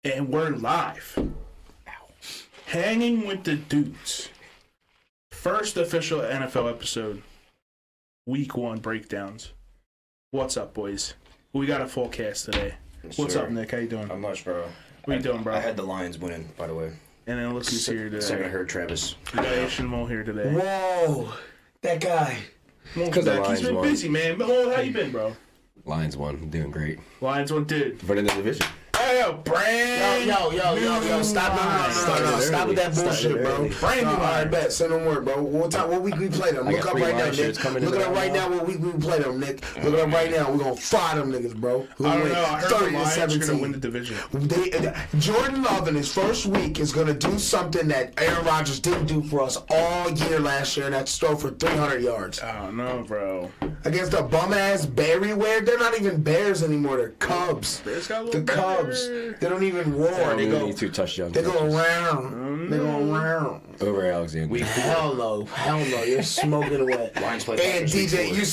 And we're live. Hanging with the Dudes. First official NFL episode. Week 1 breakdowns. What's up, boys? We got a full cast today. What's up, Nick? How you doing? Not much, bro. What you doing, bro? I had the Lions winning, by the way. And then look who's here today. Second I heard Travis. We got Asian Mo here today. Whoa, that guy. Because he's been busy, man. Mo, how you been, bro? Lions won. I'm doing great. Lions won, dude. But in the division. Hey, yo, brand. Yo, stop with that bullshit, bro. Brand new All right, Lions. bet. Send them word, bro. What week we play them? I Look got up 3 right now, Lions Nick. shirts coming Look in it up right now what week we play them, Nick. Look it up right now. We're going to fire them niggas, bro. I don't know. I heard the Lions are going to win the division. Jordan Love in his first week is going to do something that Aaron Rodgers didn't do for us all year last year, and that's throw for 300 yards. I don't know, bro. Against the bum-ass Berryware. They're not even Bears anymore. They're Cubs. Bears got a The little Cubs. better. They don't even roar. They go 2 touchdowns. They go around. They go around. Over Alexander. Hell no. You're smoking wet. Lions play And DJ, you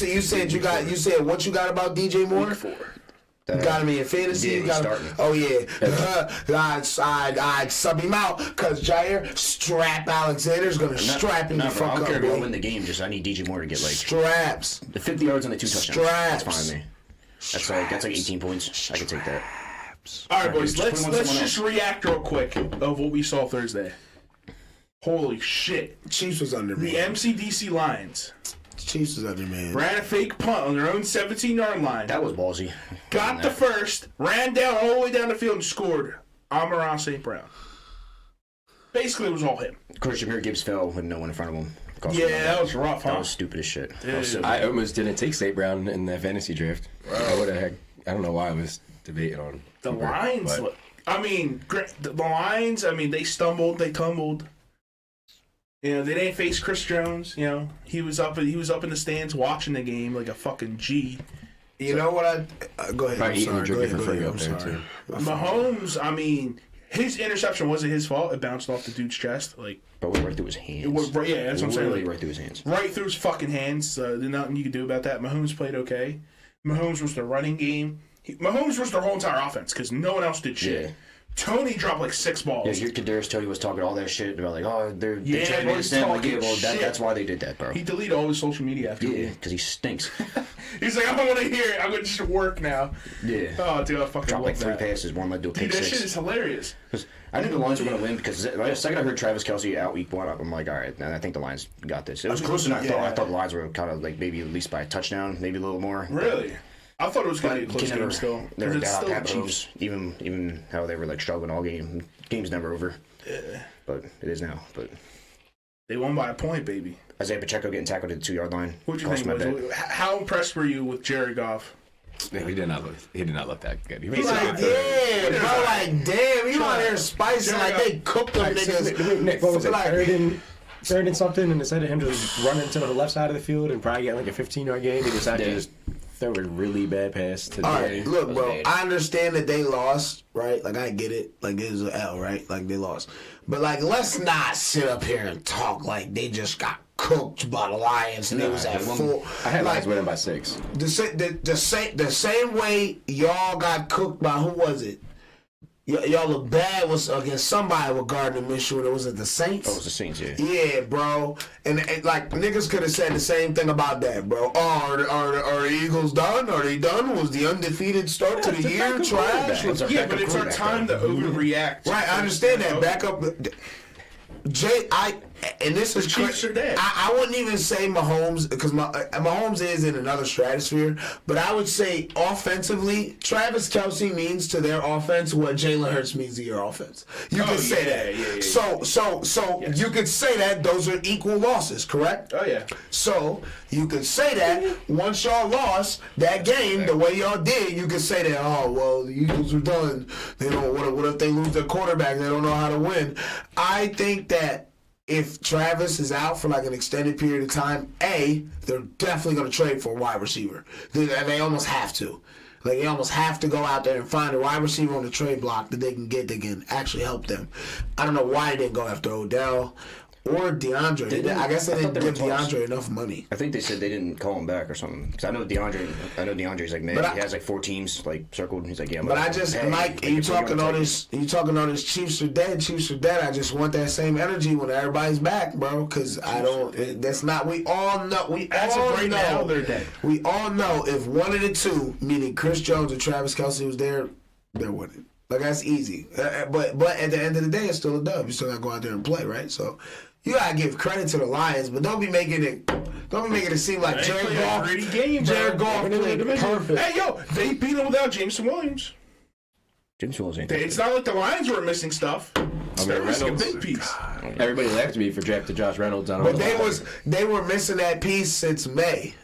said what you got about DJ Moore? You got him in your fantasy. Yeah, You got him. starting. Oh yeah. I'd sub him out because Jair strap Alexander's gonna strap him the bro, I fuck don't care up, if I boy. win the game. Just I need DJ Moore to get like Straps. the 50 yards and the 2 touchdowns. Straps. That's fine with me. That's like 18 points. I can take that. All right, boys. Just put Let's him on let's someone just react real quick of what we saw Thursday. Holy shit! Chiefs was under The me. MCDC Lions Chiefs was under me. ran a fake punt on their own 17-yard line. That was ballsy. Got the first, ran down all the way down the field and scored. Amon-Ra St. Brown. Basically, it was all him. Of course, Jameer Gibbs fell with no one in front of him. Yeah, that was rough, huh? That was stupid as shit. That was so I almost didn't take St. Brown in the fantasy draft. I would have. I don't know why I was debating on The Cooper, Lions, but the Lions, they stumbled, they tumbled. You know, they didn't face Chris Jones. You know, he was up in the stands watching the game like a fucking G. You know what go ahead. Probably I'm eating sorry. and Go drinking ahead. for free I'm up there sorry. too. Mahomes, his interception wasn't his fault. It bounced off the dude's chest, like But went right through his hands. it was. Yeah, that's what I'm saying. Literally Like, right through his hands. right through his fucking hands. There's nothing you could do about that. Mahomes played okay. Mahomes was the running game. Mahomes was their whole entire offense because no one else did shit. Yeah. Tony dropped like 6 balls. Yeah, your Kadarius Toney was talking all that shit about like, oh, they Yeah, tried to he make was a stand. Like, talking yeah, well, shit. that's why they did that, bro. He deleted all his social media after. Yeah, because he stinks. He's like, I don't want to hear it. I'm going to just work now. Yeah. Oh, dude, I fucking Dropped love like 3 that. passes, one led to a Dude, pick that 6. shit is hilarious. I think the Lions were going to win because the second I heard Travis Kelce out week 1, I'm like, all right, I think the Lions got this. It was closer than I thought. I thought the Lions were kind of like maybe at least by a touchdown, maybe a little more. Really? I thought it was going to be a close Never- game still. Never Because it's doubt still that the Chiefs. Chiefs, even how they were like struggling all game. Game's never over. Yeah. But it is now. But They won by a point, baby. Isaiah Pacheco getting tackled at the 2-yard line. What'd you cost think? my bet. Was, how impressed were you with Jared Goff? Yeah, he did not look that good. He He's like, yeah, bro, like, damn, you out there spicing like they cooked them niggas. Nick, what was it? Like- Third and something, and instead of him just running to the left side of the field and probably getting like a 15-yard gain, he decided to just throw a really bad pass to the All right, look, was bro, bad. I understand that they lost, right? Like, I get it. Like, it was an L, right? Like, they lost. But, like, let's not sit up here and talk like they just got cooked by the Lions and they was at full. I had like, Lions winning by 6. the same way y'all got cooked by, who was it? Y'all look bad was against somebody with Gardner Minshew, and it was at the Saints. Oh, it was the Saints, yeah. Yeah, bro. And like niggas could have said the same thing about that, bro. Oh, are the Eagles done? Are they done? Was the undefeated start to the year trash? Yeah, but it's our time to overreact. Right, I understand that. Back up. And this is Chiefs are dead. I wouldn't even say Mahomes because Mahomes is in another stratosphere, but I would say offensively, Travis Kelce means to their offense what Jalen Hurts means to your offense. You could say that. Yeah. So you could say that those are equal losses, correct? Oh, yeah. So you could say that once y'all lost that game the way y'all did, you could say that, oh well, the Eagles are done. They don't. What if they lose their quarterback? They don't know how to win. I think that if Travis is out for like an extended period of time, they're definitely going to trade for a wide receiver. They almost have to. Like, they almost have to go out there and find a wide receiver on the trade block that they can get that can actually help them. I don't know why they didn't go after Odell Or DeAndre. I guess they didn't give DeAndre enough money. I think they said they didn't call him back or something. Because I know DeAndre's like, man, he has like 4 teams like circled. He's like, yeah. But I just like you talking all this. You talking all this. Chiefs are dead. Chiefs are dead. I just want that same energy when everybody's back, bro. Because I don't. That's not. We all know. Now they're dead. We all know if one of the two, meaning Chris Jones or Travis Kelce, was there, they're winning. Like that's easy. But at the end of the day, it's still a dub. You still gotta go out there and play, right? So. You gotta give credit to the Lions, but don't be making it seem like Jared Goff. Jared Goff played perfect. Hey yo, they beat him without Jameson Williams. Jameson Williams. It's not like the Lions were missing stuff. They're missing a big piece. Everybody laughed at me for drafting Josh Reynolds. But they were missing that piece since May.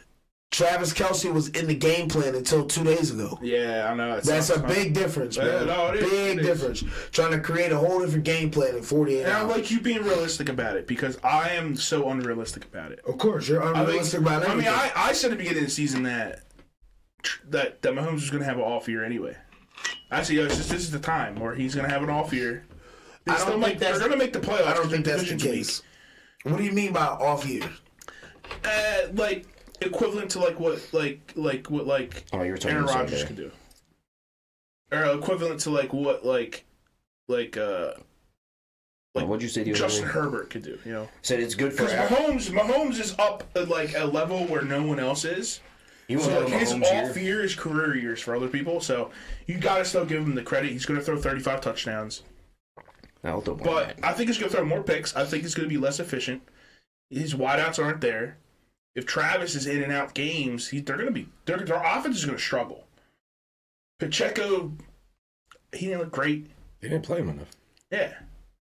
Travis Kelce was in the game plan until 2 days ago. Yeah, I know. That's a big difference, man. No, it is. Big difference. Trying to create a whole different game plan in 48 hours. And I like you being realistic about it because I am so unrealistic about it. Of course, you're unrealistic about everything. I mean, I said at the beginning of the season that Mahomes was going to have an off year anyway. I said, this is the time where he's going to have an off year. They're going to make the playoffs. I don't think that's the case. What do you mean by off year? Like equivalent to what Aaron Rodgers could do, or equivalent to what what'd you say the other Justin day? Herbert could do. Said it's good for Mahomes is up at like a level where no one else is. So his off year is career years for other people. So you gotta still give him the credit. He's gonna throw 35 touchdowns. But I think he's gonna throw more picks. I think he's gonna be less efficient. His wideouts aren't there. If Travis is in and out games, their offense is going to struggle. Pacheco, he didn't look great. They didn't play him enough. Yeah,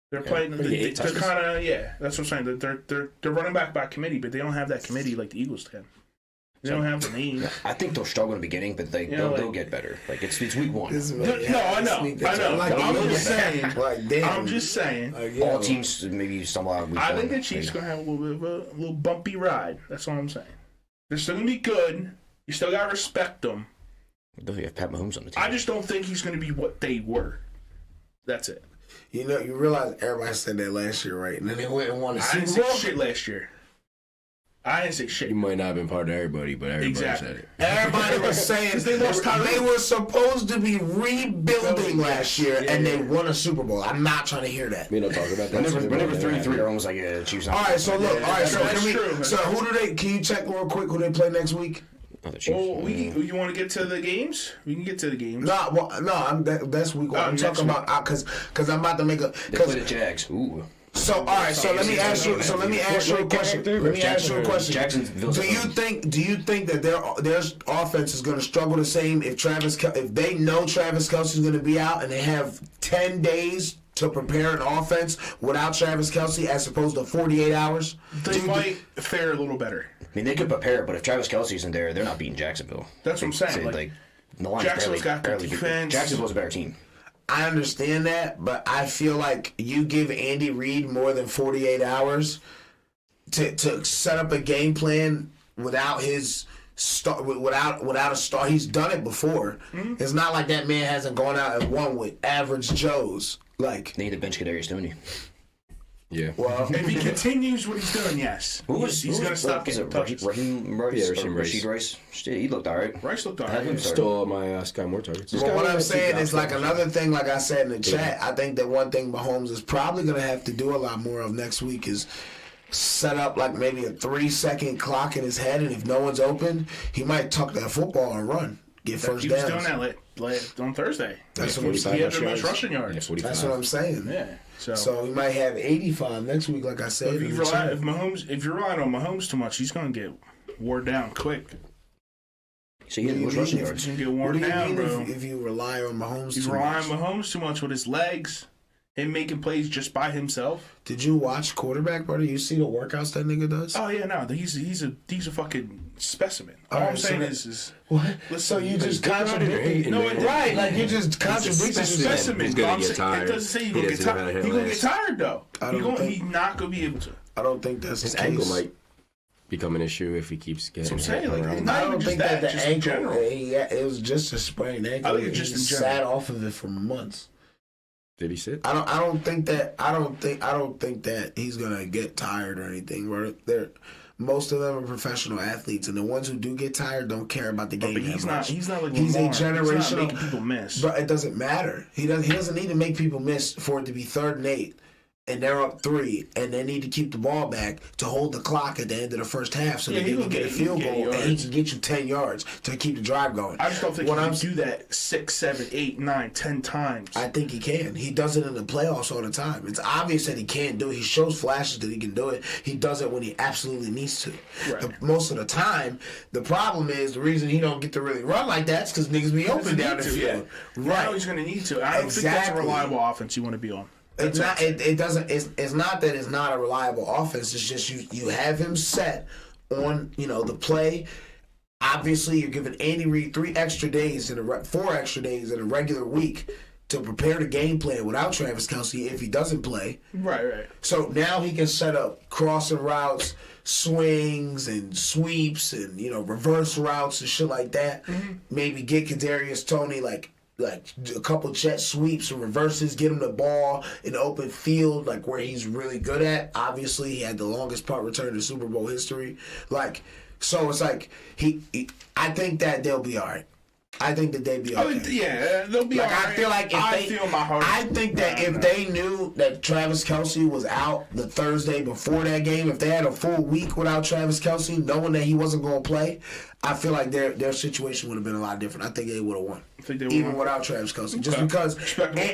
they're playing. They're kind of That's what I'm saying. They're running back by committee, but they don't have that committee like the Eagles can. They don't have the name. I think they'll struggle in the beginning, but they'll get better. Like it's week 1. I know. I'm just saying. All teams maybe stumble out. I think the Chiefs gonna have a little bit of a little bumpy ride. That's all I'm saying. They're still gonna be good. You still gotta respect them. Don't you have Pat Mahomes on the team? I just don't think he's gonna be what they were. That's it. You realize everybody said that last year, right? And then they went and won the Super Bowl. I didn't say shit last year. I didn't say shit. You might not have been part of everybody, but everybody said it. Everybody was saying they were supposed to be rebuilding last year, and they won a Super Bowl. I'm not trying to hear that. We don't talk about that. Whenever 3-3 are almost like Chiefs. All right, so look. So who do they? Can you check real quick who they play next week? Well, you want to get to the games? We can get to the games. That's week 1. I'm talking about because I'm about to make a. They play the Jags. Ooh. So all right, so let me ask you a question. Do you think that their offense is going to struggle the same if they know Travis Kelce is going to be out and they have 10 days to prepare an offense without Travis Kelce as opposed to 48 hours? They might fare a little better. I mean, they could prepare, but if Travis Kelce isn't there, they're not beating Jacksonville. That's what I'm saying. Like the Lions Jacksonville's got the defense. Jacksonville's a better team. I understand that, but I feel like you give Andy Reid more than 48 hours to set up a game plan without his without a star. He's done it before. Mm-hmm. It's not like that man hasn't gone out and won with average Joes. Like they need to bench Kadarius Toney. Yeah. Well, if he continues what he's doing, yes. He's going to stop getting touches. Rashid Rice. He looked all right. Rice looked all right. Stole my Sky Moore targets. Well, what I'm saying is like another thing, like I said in the chat, I think that one thing Mahomes is probably going to have to do a lot more of next week is set up like maybe a 3-second clock in his head, and if no one's open, he might tuck that football and run. Get first downs. He was doing that on Thursday. That's what I'm saying. He had the most rushing yards. That's what I'm saying. Yeah. So he might have 85 next week, like I said. If you're relying on Mahomes too much, he's going to get wore down quick. So he had the most rushing yards. He's going to get worn down, bro. If you rely on Mahomes He's relying on Mahomes too much with his legs. Him making plays just by himself. Did you watch quarterback, brother? You see the workouts that nigga does? Oh yeah, no, he's a fucking specimen. All I'm saying is what? So you just contradict? No, right? Like you just contradict. Specimen. He's gonna get tired. It doesn't say he's gonna get tired. He's gonna get tired though. He's not gonna be able to. I don't think that's his ankle might become an issue if he keeps getting. That's what I'm saying. Like, I don't think that the ankle. It was just a sprained ankle. I think it's just in general. Sat off of it for months. Did he sit? I don't think that he's gonna get tired or anything. Most of them are professional athletes, and the ones who do get tired don't care about the game. But he's not like he's Lamar. a generational. He's not making people miss. But it doesn't matter. He doesn't need to make people miss for it to be 3rd and 8. And they're up 3, and they need to keep the ball back to hold the clock at the end of the first half so that they can get a field goal and he can get you 10 yards to keep the drive going. I just don't think he can do that 6, 7, 8, 9, 10 times. I think he can. He does it in the playoffs all the time. It's obvious that he can't do it. He shows flashes that he can do it. He does it when he absolutely needs to. Right. Most of the time, the problem is the reason he don't get to really run like that is because niggas be open down the field. Yeah. Right. Now he's going to need to. I don't think that's a reliable offense you want to be on. It's not. It doesn't. It's not that it's not a reliable offense. It's just you have him set on the play. Obviously, you're giving Andy Reid 4 extra days in a regular week to prepare the game plan without Travis Kelce if he doesn't play. Right. So now he can set up crossing routes, swings and sweeps, and reverse routes and shit like that. Mm-hmm. Maybe get Kadarius Toney like a couple jet sweeps or reverses, get him the ball in open field, like where he's really good at. Obviously, he had the longest punt return in Super Bowl history. So it's like I think that they'll be all right. I think that they'd be okay. They'll be all right. I feel like I think that if they knew that Travis Kelce was out the Thursday before that game, if they had a full week without Travis Kelce, knowing that he wasn't going to play, I feel like their situation would have been a lot different. I think they would have won. Even without Travis Kelce. Just because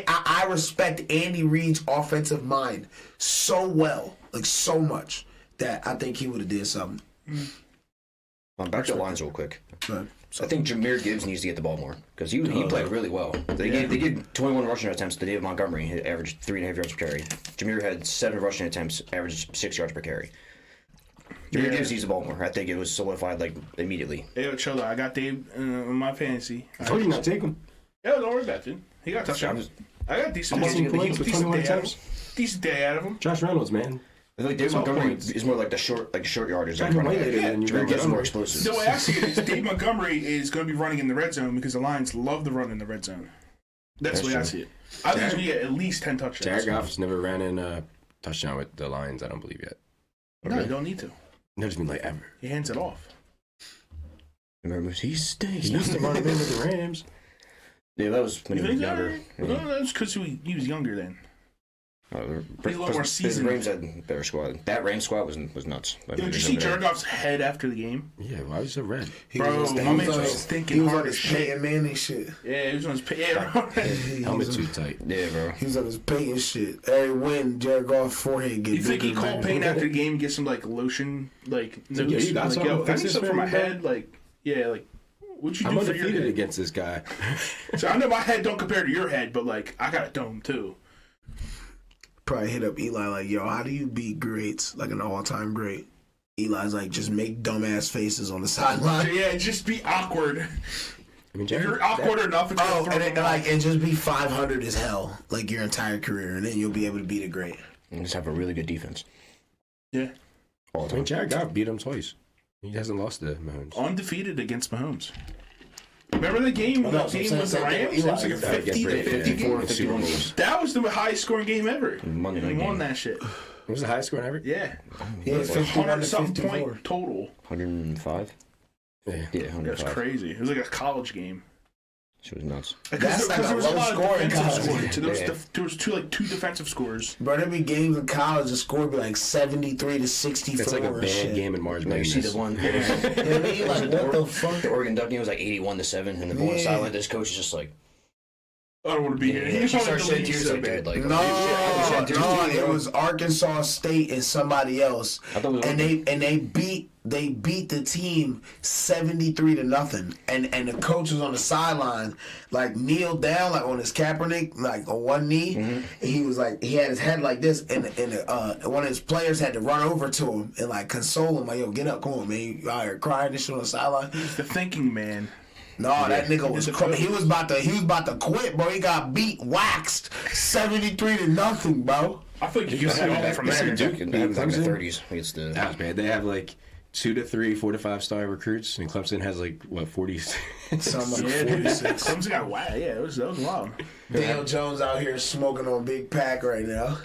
I respect Andy Reid's offensive mind so well, so much, that I think he would have did something. Back to the lines real quick. Right. I think Jahmyr Gibbs needs to get the ball more because he played really well. They gave 21 rushing attempts to David Montgomery. He averaged 3.5 yards per carry. Jahmyr had 7 rushing attempts, averaged 6 yards per carry. Jahmyr Gibbs needs the ball more. I think it was solidified immediately. Hey, Chola, I got Dave in my fantasy. I told you not to take him. Yeah, don't worry about it. He got touchdowns. I got decent points with 21 attempts. Decent day out of him. Josh Reynolds, man. I feel like David Montgomery is more like the short yardage. Jahmyr Gibbs is more explosive. The way I see it is Dave Montgomery is going to be running in the red zone because the Lions love the run in the red zone. That's the way I see it. I think he's going to get at least 10 touchdowns. Jared Goff's never ran in a touchdown with the Lions, I don't believe yet. No, you don't need to. No, just been ever. He hands it off. Remember, he stinks. He used to run it in with the Rams. Yeah, that was when he was younger. No, that's because he was younger then. He's a little more seasoned. The Rams had a better squad. That Rams squad was nuts. Did you see Jared Goff's head after the game? Yeah, why was it red? Bro, my man was thinking hard as shit. Peyton Manning shit. Yeah, he was on his Peyton. Helmet too tight. Yeah, bro. He was on his Peyton shit. Every win, Jared Goff's forehead get You think he called Peyton after the game and get some lotion, notes? Yeah, you got something. I need something for my head, what'd you do for your undefeated head? against this guy. So I know my head don't compare to your head, but I got a dome too. Probably hit up Eli yo, how do you beat greats, an all-time great? Eli's just make dumbass faces on the sideline. Yeah, just be awkward. I mean, if you're awkward enough, it's and just be 500 as hell, your entire career, and then you'll be able to beat a great. And just have a really good defense. Yeah. All the time. Jared Goff beat him twice. He hasn't lost to Mahomes. Undefeated against Mahomes. Remember the game? That game was the Rams. It was 50 to 54. 51. That was the highest scoring game ever. Monday night He won game. that shit. It was the highest score ever? Yeah. Yeah, 100-something point total. 105? Yeah. Yeah, 105. It was crazy. It was like a college game. She was nuts. Because there was a lot of defensive scores. Yeah. There was two defensive scores. Bro, there'd be games in college, the score would be 73 to 64. That's like a bad shit. game in March No, you Madness. see the one. What the fuck? The Oregon Duck game was 81-7, and the ball sideline. This coach is just I don't want to be here. He starts saying to you, so dude, bad. It was Arkansas State and somebody else, and they beat the team 73 to nothing, and the coach was on the sideline, kneeled down on his Kaepernick, on one knee, and he was he had his head like this, and one of his players had to run over to him and console him, yo, get up, come on, man, you out here crying and shit on the sideline. He's the thinking man. No, that nigga was he was about to quit, bro. He got waxed 73 to nothing, bro. I think you can see all that from there. Duke in the 30s against the. That was bad. They have 2 to 3, 4 to 5 star recruits, and Clemson has like what 40. Something like Yeah, 46. Clemson got wow. Yeah, that was wild. Daniel Jones out here smoking on Big Pack right now.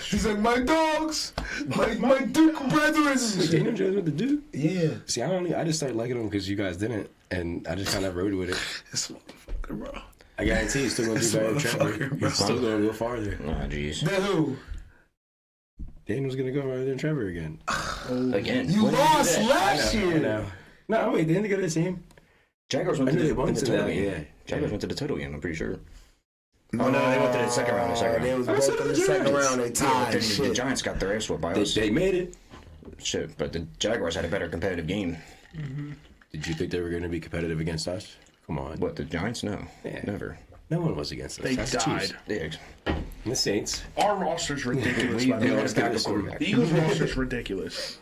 He's like, my dogs, my Duke brethren. Daniel Jones with the Duke. Yeah. See, I just started liking him because you guys didn't, and I just kind of rode with it. This motherfucker, bro. I guarantee he's still gonna do better than Trevor. He's still gonna go farther. Oh, jeez. Then who? Daniel's gonna go farther than Trevor again. Again. You When did lost do that? last I year. know. No, wait, they didn't go to the team. Jaguars went I to knew the, they won in the to title that, game. yeah. Jaguars went to the title game, I'm pretty sure. Oh, no, they went to the second round. They was I both said in the the second Giants. round. They tied. The Shit. Giants got their ass whooped by us. They made it. Shit, but the Jaguars had a better competitive game. Did you think they were gonna be competitive against us? Come on. What, the Giants? No. Yeah. Never. No one was against us. They That's the died. Chiefs. Yeah. And the Saints. Our roster's ridiculous. by the They way. almost got the quarterback. The Eagles roster's ridiculous.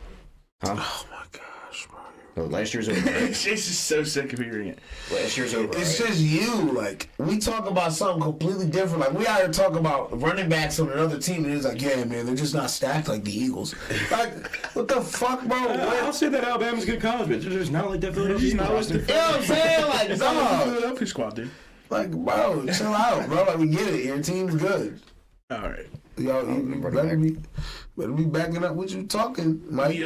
Huh? Oh my gosh, bro. Well, last year's over. It's just so sick of hearing it. Last year's over. It's right? just you. Like, we talk about something completely different. Like, we out here talking about running backs on another team, and it's like, yeah, man, they're just not stacked like the Eagles. Like, what the fuck, bro? I'll say that Alabama's a good college, but they're just not like that Philadelphia Just not roster. like You know what I'm saying? Like, It's not like the dog. Philadelphia squad, dude. Like, bro, chill out, bro. Like, we get it. Your team's good. All right. Yo, you better be backing up what you talking, Mike.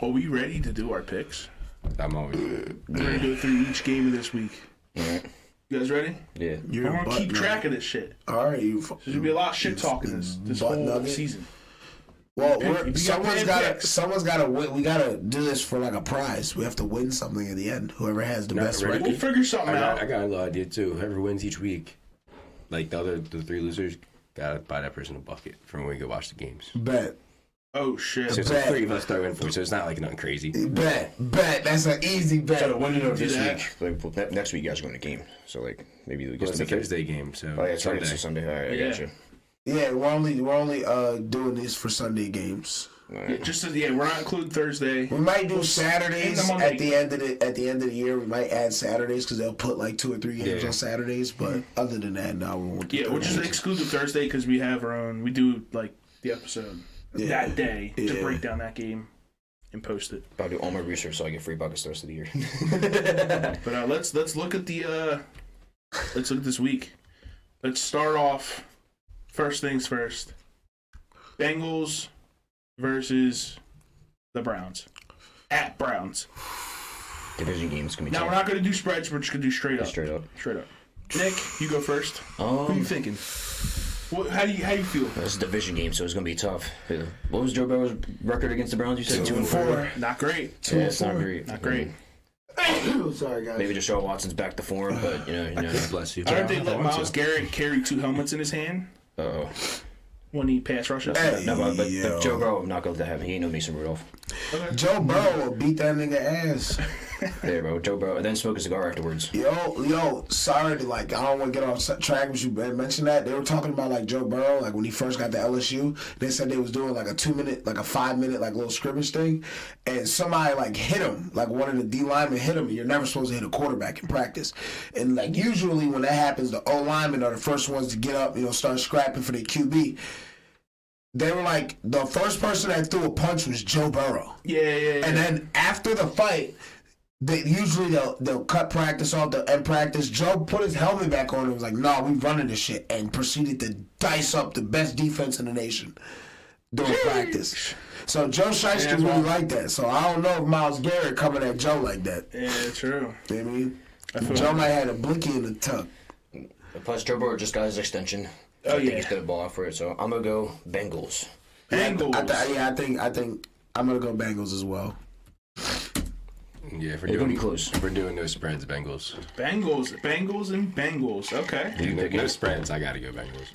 Are we ready to do our picks? I'm always. We're gonna go through each game of this week. Alright. You guys ready? Yeah. You're I'm a gonna butt keep nugget. track of this shit. All right, There's gonna be a lot of shit talking this butt whole nugget. season. Well, If you got someone's bad got picks. to win. We gotta do this for like a prize. We have to win something at the end. Whoever has the Not best ready. record. We'll figure something out. I got a little idea too. Whoever wins each week, like the 3 losers, gotta buy that person a bucket from when we go watch the games. Bet. Oh shit. So it's Bet. like 3 of us throw in for, so it's not like nothing crazy. Bet. That's an easy bet. So the winner of Do this that. week, like, well, next week you guys are going to game. So like maybe we Well, get it's to a make it. Thursday game, so Oh yeah, it's Sunday. Sunday. It's Sunday. All right, I Yeah. got you. Yeah, we're only doing this for Sunday games. Yeah, we're not including Thursday. We might do Saturdays And the Monday. at the end of the year. We might add Saturdays because they'll put like 2 or 3 games Yeah. on Saturdays. But other than that, no, we won't. Do Yeah, we'll just Thursdays. exclude the Thursday because we have our own. We do like the episode Yeah. that day to Yeah. break down that game and post it. I'll do all my research so I get free buckets the rest of the year. But let's look at the let's look at this week. Let's start off. First things first. Bengals versus the Browns. At Browns. Division games can be Now tough. we're not going to do spreads. We're just going to do straight up. Straight up. Straight up. Nick, you go first. Who are you thinking? How do you feel? This is a division game, so it's going to be tough. What was Joe Burrow's record against the Browns? You said 2-4. Not great. Yeah, it's not great. Not great. Sorry, guys. Maybe Deshaun Watson's back to form, but you know. Bless you. I heard they let Myles Garrett carry 2 helmets in his hand Uh-oh. when he pass rushes. Hey. No, but Yo. Joe Burrow, I'm not going to let that happen. He ain't no Mason Rudolph. Joe Burrow will beat that nigga ass. There, bro. Joe Burrow. And then smoke a cigar afterwards. Yo, sorry to I don't want to get off track, but you mentioned that. They were talking about like Joe Burrow, like when he first got to LSU, they said they was doing like a 2-minute, like a 5-minute, like little scrimmage thing, and somebody like hit him, like one of the D linemen hit him, and you're never supposed to hit a quarterback in practice. And like usually when that happens, the O linemen are the first ones to get up, start scrapping for their QB. They were like, the first person that threw a punch was Joe Burrow. Yeah. And then after the fight, they'll cut practice off, they'll end practice. Joe put his helmet back on and was like, "No, we running this shit," and proceeded to dice up the best defense in the nation during practice. So Joe Shiesty really like that. So I don't know if Myles Garrett coming at Joe like that. Yeah, true. You know what I mean? Joe might have a blicky in the tuck. Plus, Joe Burrow just got his extension. So I think he's going to ball out for it. So I'm going to go Bengals. Bengals. I think I'm gonna go Bengals as well. Yeah, if we're It's gonna doing be close. If we're doing no spreads, Bengals. Bengals. Okay. You picking? No spreads, I gotta go Bengals.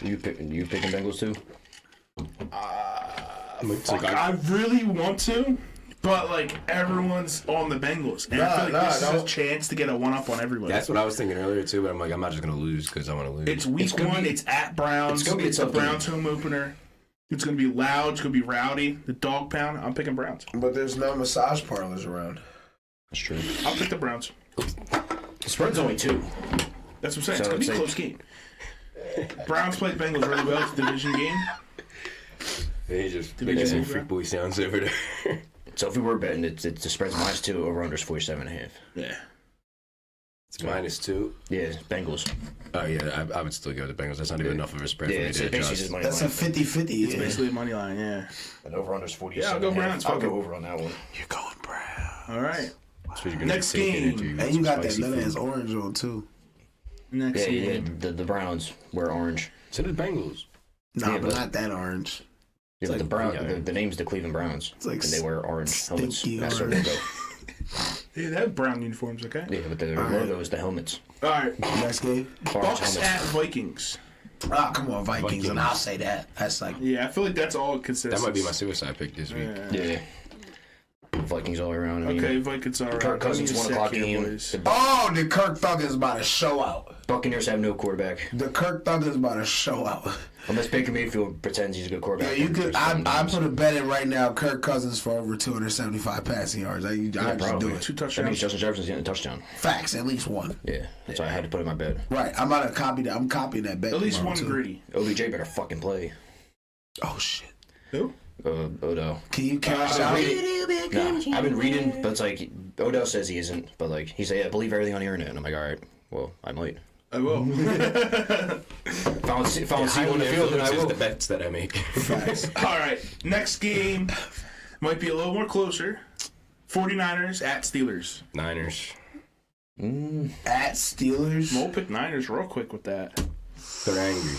You picking Bengals too? Fuck, I really want to, but like everyone's on the Bengals, and I feel like this is a chance to get a one-up on everybody. That's what I was thinking earlier too, but I'm like, I'm not just gonna lose because I want to lose. It's week one. It's at Browns. It's gonna be a the tough Browns home opener. It's gonna be loud. It's gonna be rowdy. The dog pound. I'm picking Browns. But there's no massage parlors around. That's true. I'll pick the Browns. The spread's only 2. That's what I'm saying. So It's gonna be it's a like- close game. Browns played Bengals really well. It's a division game. He just Did we making get some it, freak bro? boy sounds over there. So if we were betting, the spread's -2, over-under's 47.5. Yeah. It's -2. Yeah, Bengals. Oh, yeah, I would still go with the Bengals. That's not even enough of a spread for me to adjust. That's a 50-50. It's basically a money line, yeah. And over-under's 47. Yeah, I'll go Browns. I'll go over on that one. You're going Brown. All right. Next game. And you got that nut-ass orange on, too. Next game. Yeah, the Browns wear orange. So did Bengals. Nah, but not that orange. Yeah, but the name's the Cleveland Browns. It's like and they wear orange helmets. stinky That's their orange. logo. Yeah, they have brown uniforms, okay? Yeah, but their logo is the helmets. All right. Next game. Bucks at Vikings. Ah, come on, Vikings, and I'll say that. That's like... Yeah, I feel like that's all consensus. That might be my suicide pick this week. Yeah. Vikings all around. I mean, Okay, Vikings all right. Kirk Cousins 1 o'clock game. Oh, the Kirk Thuggins about to show out. Buccaneers have no quarterback. The Kirk Thuggins about to show out. Unless Baker Mayfield pretends he's a good quarterback. Yeah, you could. I put a bet in right now. Kirk Cousins for over 275 passing yards. I just do it. 2 That means touchdowns. Justin Jefferson's getting a touchdown. Facts, at least one. Yeah, that's why I had to put in my bet. Right, I'm about to copy that. I'm copying that bet. At least tomorrow, one too. gritty. OBJ better fucking play. Oh shit. Who? Odell. Can you cash out? Nah, I've been reading, but it's like Odell says he isn't, but like he said, yeah, believe everything on the internet, and I'm like, all right, well, I might. I will. If I want to see on the field, then I will. The bets that I make. Facts. All right. Next game might be a little more closer. 49ers at Steelers. Niners. At Steelers. We'll pick Niners real quick with that. They're angry.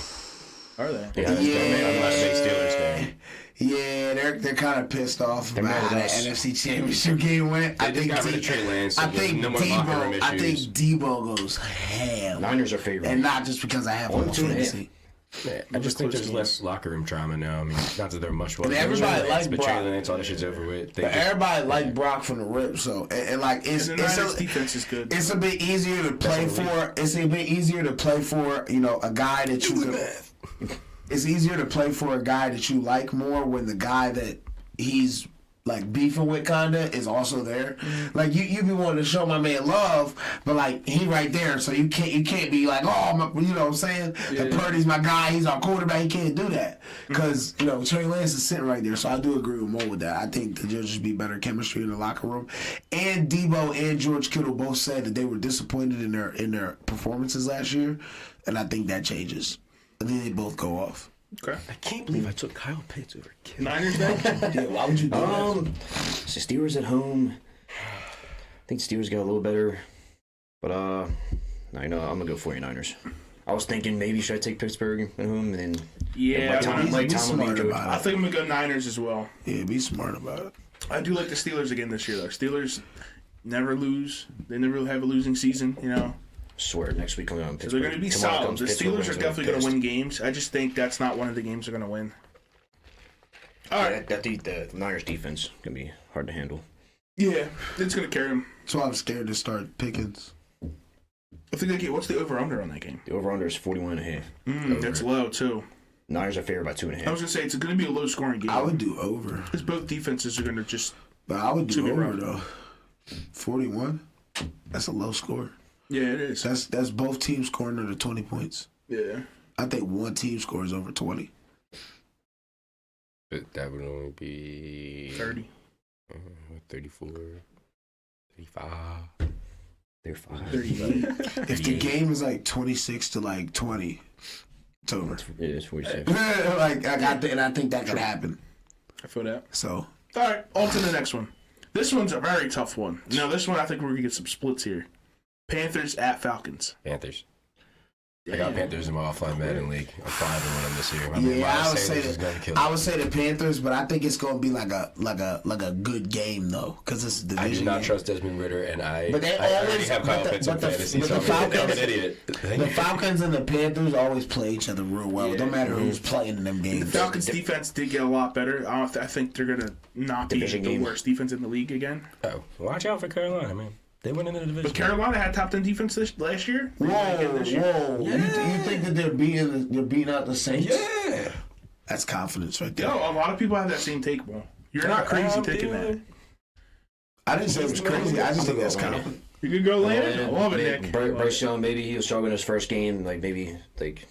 Are they? Yeah, Yeah. Last day Steelers game. Yeah, they're kind of pissed off about mad how at that us. NFC Championship game went. They just got rid of Trey Lance. So I think no more locker room Debo. I think issues. Debo goes ham, Niners are favorite. and not just because I have him on 2.5. fantasy. Yeah, I just think there's less locker room trauma now. I mean, not that they're much worse. everybody likes but Brock. Trey Lance, all that shit's over with. But everybody liked Brock from the rip, so and like The Niners defense is good. it's a bit easier to play for. It's a bit easier to play for, you know, a guy that you can. It's easier to play for a guy that you like more when the guy that he's like beefing with kinda is also there. Like you be wanting to show my man love, but like he right there, so you can't be like, oh, you know what I'm saying? And Purdy's my guy, he's our quarterback. He can't do that because you know Trey Lance is sitting right there. So I do agree with Mo with that. I think that there'll just be better chemistry in the locker room. And Debo and George Kittle both said that they were disappointed in their performances last year, and I think that changes. I think they both go off. Okay. I can't believe I took Kyle Pitts over Kittle. Niners then? Yeah, why would you do that? So Steelers at home. I think Steelers got a little better, but no, I'm gonna go 49ers. I was thinking maybe should I take Pittsburgh at home, and then Yeah, Mike be Tomlin smart good. about I think I'm going to go Niners as well. Yeah, be smart about it. I do like the Steelers again this year, though. Steelers never lose. They never really have a losing season, you know. Swear next week coming on So Pittsburgh. they're going to be Tomorrow solid. comes The Pittsburgh, Steelers are wins, definitely going to pissed. win games. I just think that's not one of the games they're going to win. All right. The Niners defense can be hard to handle. Yeah, it's going to carry them. So I'm scared to start Pickens. I think they get. What's the over/under on that game? The over/under is 41.5. That's low too. Niners are favored by I 2.5. was going to say it's going to be a low-scoring game. I would do over, because both defenses are going to just. but I would To do be over right. though. 41. That's a low score. Yeah, it is. That's both teams scoring under 20 points. Yeah. I think one team scores over 20. But that would only be 30. 34, 35. They're fine. 38. If the game is like 26 to like 20, it's over. It is 46. Like I think that could happen. I feel that. So All right, on to the next one. This one's a very tough one. Now, this one, I think we're going to get some splits here. Panthers at Falcons. Panthers. I got Panthers in my offline Madden league. I'm 5-1 this year. yeah, I would say it. the Panthers, but I think it's gonna be like a good game though, because it's a division. I do not game. trust Desmond Ritter, and But they I always already have Kyle Pitts in fantasy, so I'm an idiot. The Falcons and the Panthers always play each other real well. No matter who's playing in them The games. Falcons' defense did get a lot better. I think they're going to not be Division the game. worst defense in the league again. Oh, watch out for Carolina, man. They went into the division. But Carolina had top 10 defense last year. They might get this year. Whoa! You think that they're beating out the Saints? Yeah. That's confidence right there. Yo, a lot of people have that same take, Will. You're not crazy taking that. I didn't say it was crazy. I just think that's confident. You could go Landon. I love it, Nick. Bryce Young, maybe he'll struggle in his first game. Maybe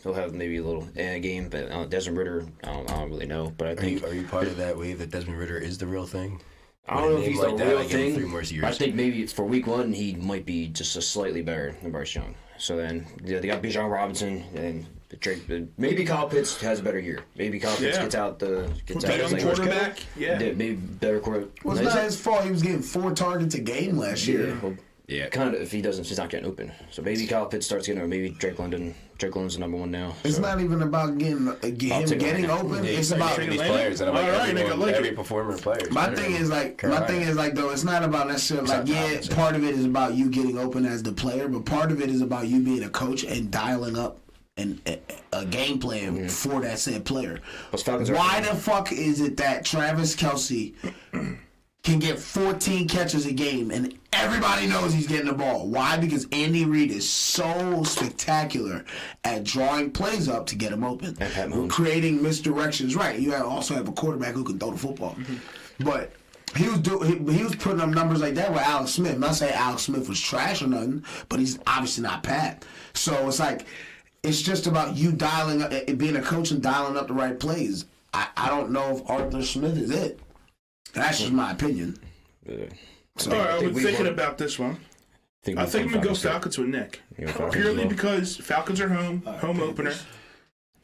he'll have maybe a little game. But Desmond Ritter, I don't really know. But I think Are you part of that wave that Desmond Ritter is the real thing? I don't know if he's the real thing. 3 more years. I think maybe for week 1 he might be just a slightly better than Bryce Young. So then they got Bijan Robinson and Drake. Maybe Kyle Pitts has a better year. Maybe Kyle Pitts gets out young quarterback. Yeah, maybe better quarterback. Well, it's not his fault. He was getting 4 targets a game last year. Yeah, kind of. If he doesn't, he's not getting open. So maybe Kyle Pitts starts getting, or maybe Drake London. Drake London's the number 1 now. It's not even about getting open. It's about these players. And every performer players. My thing is like though, it's not about necessarily part of it is about you getting open as the player, but part of it is about you being a coach and dialing up a game plan for that said player. Why the fuck is it that Travis Kelce can get 14 catches a game and everybody knows he's getting the ball? Why? Because Andy Reid is so spectacular at drawing plays up to get him open, creating misdirections. Right. You also have a quarterback who can throw the football, but he was putting up numbers like that with Alex Smith. I'm not saying Alex Smith was trash or nothing, but he's obviously not Pat. So it's like, it's just about you dialing up, being a coach and dialing up the right plays. I don't know if Arthur Smith is it. That's just my opinion. So, all right, I was thinking about this one. I think I'm going to go Falcons with Nick. Purely because Falcons are home opener.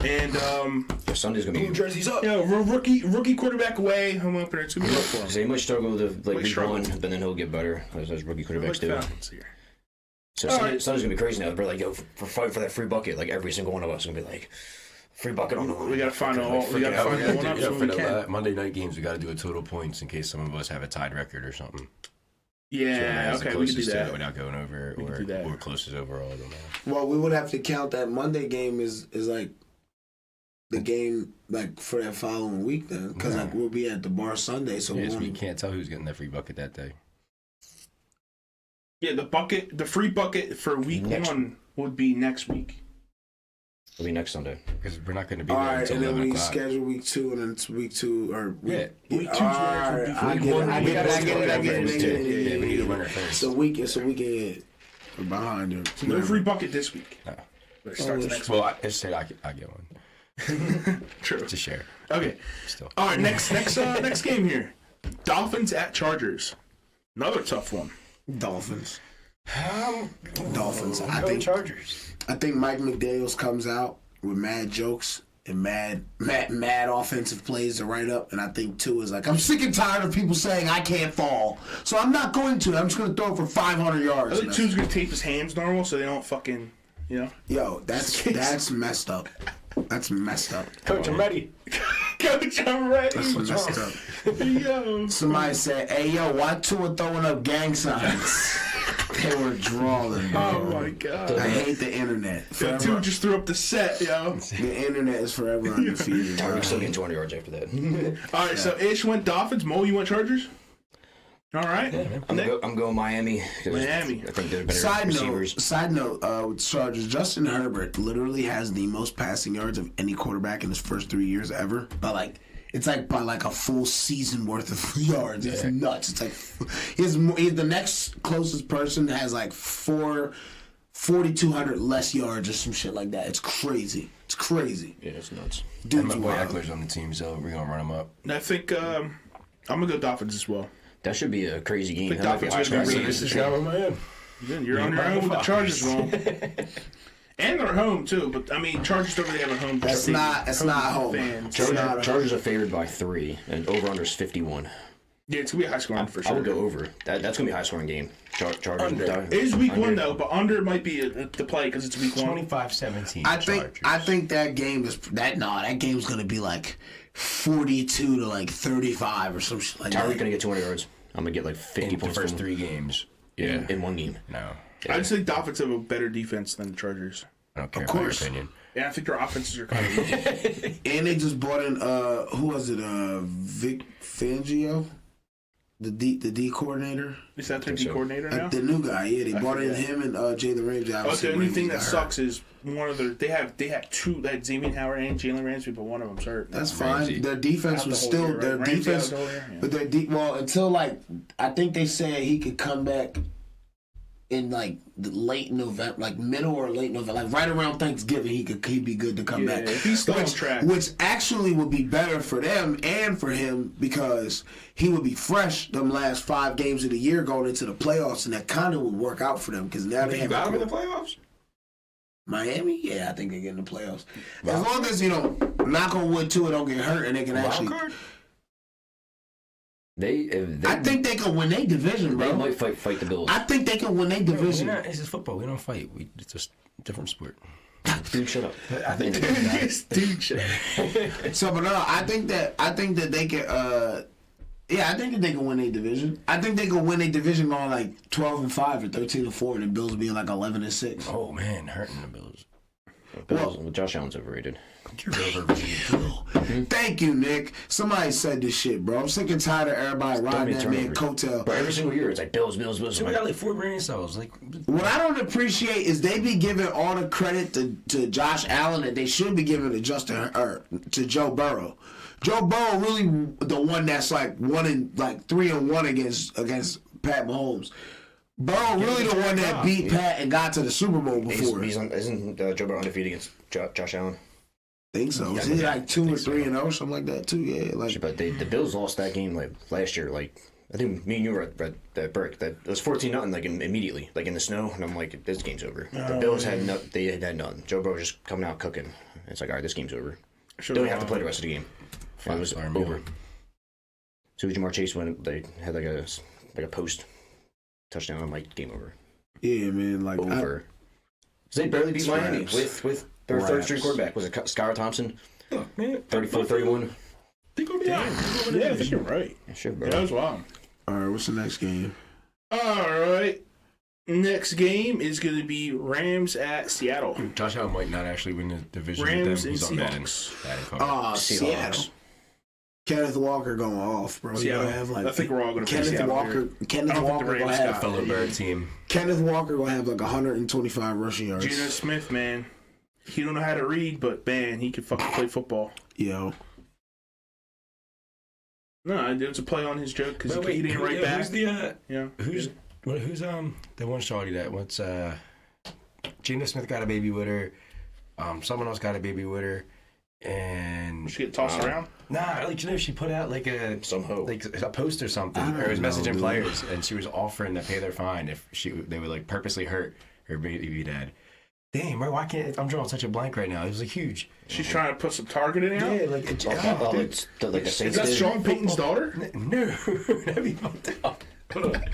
And Sunday's going to be... jerseys up. Rookie quarterback away, home opener. It's going to be rough for him. So he might struggle with week 1, but then he'll get better, as rookie quarterbacks do. Falcons here. So Sunday's going to be crazy now. We're like, yo, we're fighting for that free bucket. Like, every single one of us is going to be like... Free bucket on the line. We got to find one up so we can. Monday night games, we got to do a total points in case some of us have a tied record or something. Yeah, okay, we can do that. Without going over or closest overall. I don't know. Well, we would have to count that Monday game is like the game like for that following week then, because like we'll be at the bar Sunday, so we can't tell who's getting that free bucket that day. Yeah, the free bucket for week 1 would be next week. It'll be next Sunday. Because we're not going to be there until 11 o'clock. And then we schedule week 2, and then it's week 2, or... Week 2's I get it. Yeah, we need a winner first. So it's a week ahead. We're behind you. So no free bucket this week. No. But it starts next week. Well, I said I get one. True. To share. Okay. Still. All right, next game here. Dolphins at Chargers. Another tough one. Dolphins. I think Chargers. I think Mike McDaniels comes out with mad jokes and mad offensive plays to write up, and I think Tua is like, I'm sick and tired of people saying I can't fall, so I'm not going to. I'm just going to throw it for 500 yards. I think Tua's going to tape his hands normal so they don't fucking, Yo, that's messed up. That's messed up. Coach, I'm ready. Coach, I'm ready. That's messed up. Yo. Somebody said, hey, yo, why Tua throwing up gang signs? They were drawing, bro. Oh, my God. I hate the internet. Tua just threw up the set, yo. The internet is forever undefeated. We're still getting 200 yards after that. All right, so Ish went Dolphins. Mo, you went Chargers? All right. Yeah, I'm going Miami. Miami. I think they're better receivers. Side note, with Chargers, Justin Herbert literally has the most passing yards of any quarterback in his first 3 years ever. But it's by a full season worth of yards. It's nuts. It's like he's the next closest person has 4,200 less yards or some shit like that. It's crazy. Yeah, it's nuts. Dude's my boy Eckler's on the team, so we're gonna run him up. I think I'm gonna go Dolphins as well. That should be a crazy game. The Dolphins are going to be this is how am I in? You're on your own with the Chargers, Mo. And they're home too, but I mean, Chargers don't really have a home. It's not home. Chargers are favored by 3, and over/under is 51. Yeah, it's gonna be a high scoring for sure. I would go over. That's gonna be a high scoring game. Chargers. It is week 1 though, but under might be the play because it's week 1. 25-17. I think that game is that game's gonna be 42 to 35 or some shit like that. Tyreek gonna get 200 yards. I'm gonna get 50 in points the first 3 games. Yeah, in one game. No. I just think Dolphins have a better defense than the Chargers. I don't care about your opinion. Yeah, I think their offenses are kind of weak. And they just brought in who was it? Vic Fangio, the D coordinator. Is that their D coordinator now? The new guy. Yeah, they brought in him and Jalen Ramsey. The only thing that sucks is one of their they had 2. They had Xavier Howard and Jalen Ramsey, but one of them's hurt. That's fine. Their defense was still year, their right? defense, but their until I think they said he could come back in like the late November, like middle or late November, like right around Thanksgiving, he'd be good to come back. If he's still on track, which actually would be better for them and for him because he would be fresh them last 5 games of the year going into the playoffs, and that kind of would work out for them because now they have got him in the playoffs. Miami, yeah, I think they get in the playoffs as long as knock on wood too, it don't get hurt and they can actually. I think they can win their division, bro. They might fight the Bills. I think they can win their division. It's just football. We don't fight. It's just a different sport. Dude, shut up. I think dude, shit. So, but no, I think that they can. I think that they can win their division. I think they can win their division going like 12-5 or 13-4, and the Bills being like 11-6. Oh man, hurting the Bills. Josh Allen's overrated. Thank you, Nick. Somebody said this shit, bro. I'm sick and tired of everybody riding that man coattail. But every single year, it's like Bills. So we got like 4 brain cells. Like, what I don't appreciate is they be giving all the credit to Josh Allen that they should be giving to to Joe Burrow. Joe Burrow really the one that's like 3-1 against Pat Mahomes. Burrow really the one that beat Pat and got to the Super Bowl before. Isn't Joe Burrow undefeated against Josh Allen? I think so. Is he like 2 or 3-0, something like that too? Yeah. Like, but the Bills lost that game like last year. Like I think me and you were at that break. That it was 14-0 like immediately, like in the snow, and I'm like, this game's over. The Bills had nothing. Joe Burrow just coming out cooking. It's like, all right, this game's over. Don't even have to play the rest of the game. It was over. So Jamar Chase went. They had like a post touchdown. I'm like, game over. Yeah, man. Like over. So they barely beat Miami with their third string quarterback. Was it Skylar Thompson? Oh, man. 34-31. They're going to be out. Yeah, I think you're right. Sure, bro. That was wild. All right, what's the next game? All right. Next game is going to be Rams at Seattle. Josh Allen might not actually win the division Rams with them. and He's Seahawks. Seattle. Kenneth Walker going off, bro. Seattle. Have like, I think we're all going to play Kenneth Seattle Walker. here. Kenneth Walker going to have fellow Bird team. Kenneth Walker going to have like 125 rushing yards. Geno Smith, man. He don't know how to read, but man, he can fucking play football. Yo. No, it's a play on his joke because he didn't write back. Who's the who's the one shorty that what's Geno Smith got a baby with her, someone else got a baby with her, and she get tossed around? Nah, like she put out like a post or something, or it was messaging players, and she was offering to pay their fine if they would like purposely hurt her baby dad. Damn, bro, why can't I'm drawing such a blank right now? It was like huge. She's trying to put some targeting out? Yeah, like it's like the is that Sean Payton's daughter? No, that'd be fucked up. Hold on.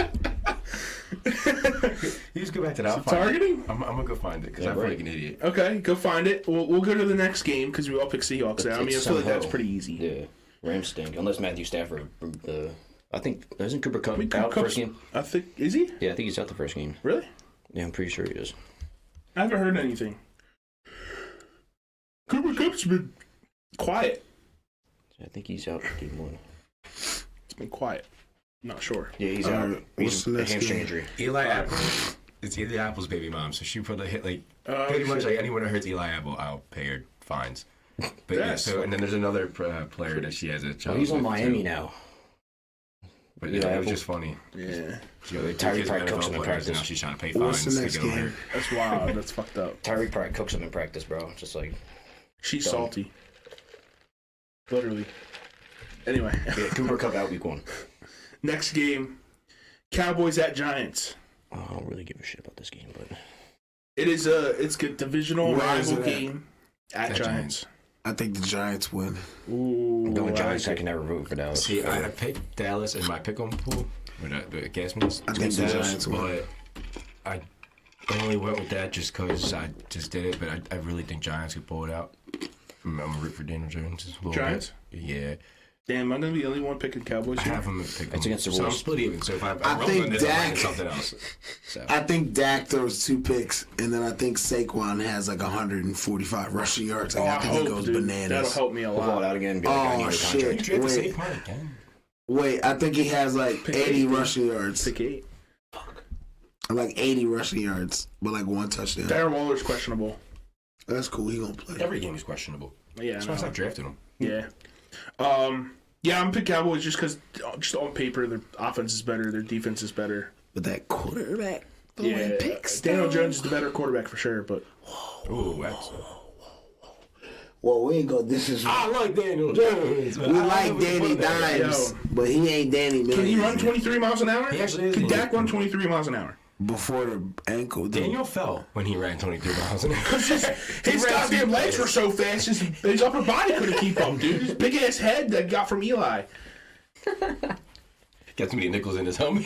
You just go back to that. Targeting? I'm gonna go find it because I feel like an idiot. Okay, go find it. We'll go to the next game because we all pick Seahawks now. I mean, I feel like that's pretty easy. Yeah, Rams stink unless Matthew Stafford. I think isn't Cooper Kupp out first game? I think is he? Yeah, I think he's out the first game. Really? Yeah, I'm pretty sure he is. I haven't heard anything. Cooper Kupp's been quiet. I think he's out game 1. It's been quiet. I'm not sure. Yeah, he's out. He's a hamstring injury. Eli Apple. It's Eli Apple's baby mom, so she put a hit like pretty much like anyone who hurts Eli Apple, I'll pay her fines. But yeah, so and then there's another player that she has a child. Well, he's on Miami too. now. But yeah, it was just funny. Yeah. Tyreek probably cooks him in practice. Now she's trying to pay fines to get over here. That's wild. That's fucked up. Tyreek probably cooks him in practice, bro. Just like she's salty. Literally. Anyway. Yeah, Cooper Kupp out week 1. Next game, Cowboys at Giants. Oh, I don't really give a shit about this game, but it's a divisional rival game at Giants. I think the Giants win. Ooh, I'm going Giants. I can never root for Dallas. See, I picked Dallas in my pick'em pool with the Gasmans. I think the Giants win. I only went with that just because I just did it, but I really think Giants could pull it out. I'm gonna root for Daniel Jones a little Giants? bit. Yeah. Damn, I'm gonna be the only one picking Cowboys. I have them at pick 'em. It's against the So I'm Wolves. split even. So if I'm I wrong think on this, Dak- I'm something else. So. I think Dak throws 2 picks, and then I think Saquon has like 145 rushing yards. Like, I think he goes bananas. That'll help me a We'll call it lot. out again. And be like, I need a contract. Shit. Wait, I think he has like 80 rushing yards. Pick 8. Like 80 rushing yards, but like 1 touchdown. Darren Waller's questionable. That's cool. He gonna play. Every game is questionable. Yeah, That's why I stopped drafting him. Yeah. Yeah, I'm picking Cowboys just because, just on paper, their offense is better, their defense is better. But that quarterback, Yeah, Daniel Jones is the better quarterback for sure, but Ooh, that's... Well, we ain't gonna. This is. I like Daniel Jones. We like Danny Dimes, but he ain't Danny Millions. can he run 23 miles an hour? He actually is. Can Dak run 23 miles an hour? Before the ankle. Daniel fell when he ran 23 miles an hour. His goddamn legs were so fast, his upper body couldn't keep up, dude. His big ass head that got from Eli. Got too many nickels in his helmet.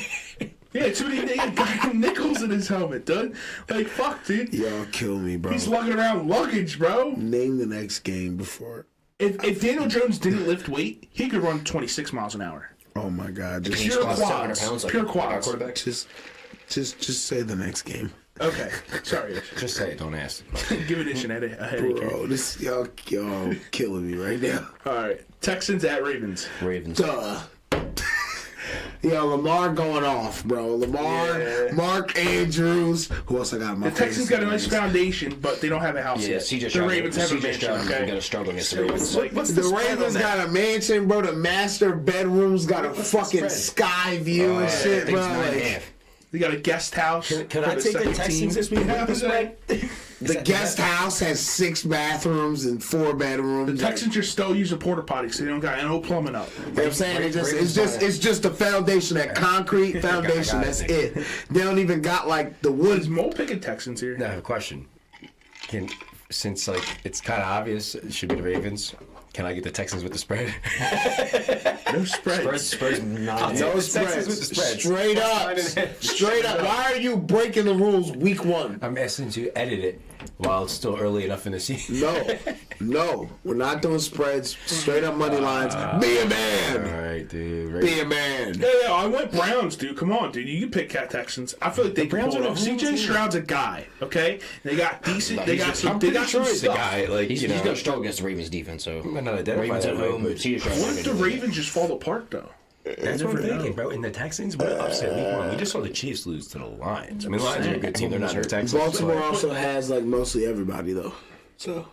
Yeah, too many goddamn nickels in his helmet, dude. Like, fuck, dude. Y'all kill me, bro. He's lugging around luggage, bro. Name the next game before. If Daniel Jones didn't lift weight, he could run 26 miles an hour. Oh my God! Pure quads. Pure quads. Just say the next game. Okay, sorry. Just say it, don't ask. Give Edition a headache. Bro, this y'all killing me right now. All right, Texans at Ravens. Ravens. Duh. Yo, Lamar going off, bro. Lamar, Yeah. Mark Andrews. Who else I got? The Texans got a nice foundation, but they don't have a house Yeah, yet. CJ The Ravens have a CJ mansion, Stroud okay? got to struggle against the Ravens. What's The spread on Ravens that? got a mansion, bro. The master bedroom's got a fucking sky view and shit, bro. Like, They got a guest house. Can I take the Texans this week? the guest house has 6 bathrooms and 4 bedrooms. The Texans are still using porta potties, so they don't got no plumbing up. You know what I'm saying? It's just the foundation, that concrete foundation. That's it. They don't even got like the Is wood. Mo picking Texans here? I have a question. Since like it's kind of obvious it should be the Ravens, can I get the Texans with the spread? No spread. Spurs not. No Texans spreads. with the spreads. Straight up. Straight up. Why are you breaking the rules week 1? I'm asking you to edit it while it's still early enough in the season. No. We're not doing spreads. Straight up money lines. Be a All man. right, dude. Be a man. Yeah, I went Browns, dude. Come on, dude. You can pick Cat Texans. I feel like they can Browns pull it are off. the CJ Browns, Stroud's a guy, okay? They got decent. They got some. I'm They pretty got sure some he's the stuff. guy. Like He's you know, going to struggle against the Ravens defense, so. I'm not identify Ravens that at way, home, but CJ Stroud. What if the Ravens just fall apart, though? that's what I'm thinking, bro. In the Texans, what upset week 1? We just saw the Chiefs lose to the Lions. I mean, the Lions are a good team. They're not the Texans. Baltimore also has like mostly everybody though. So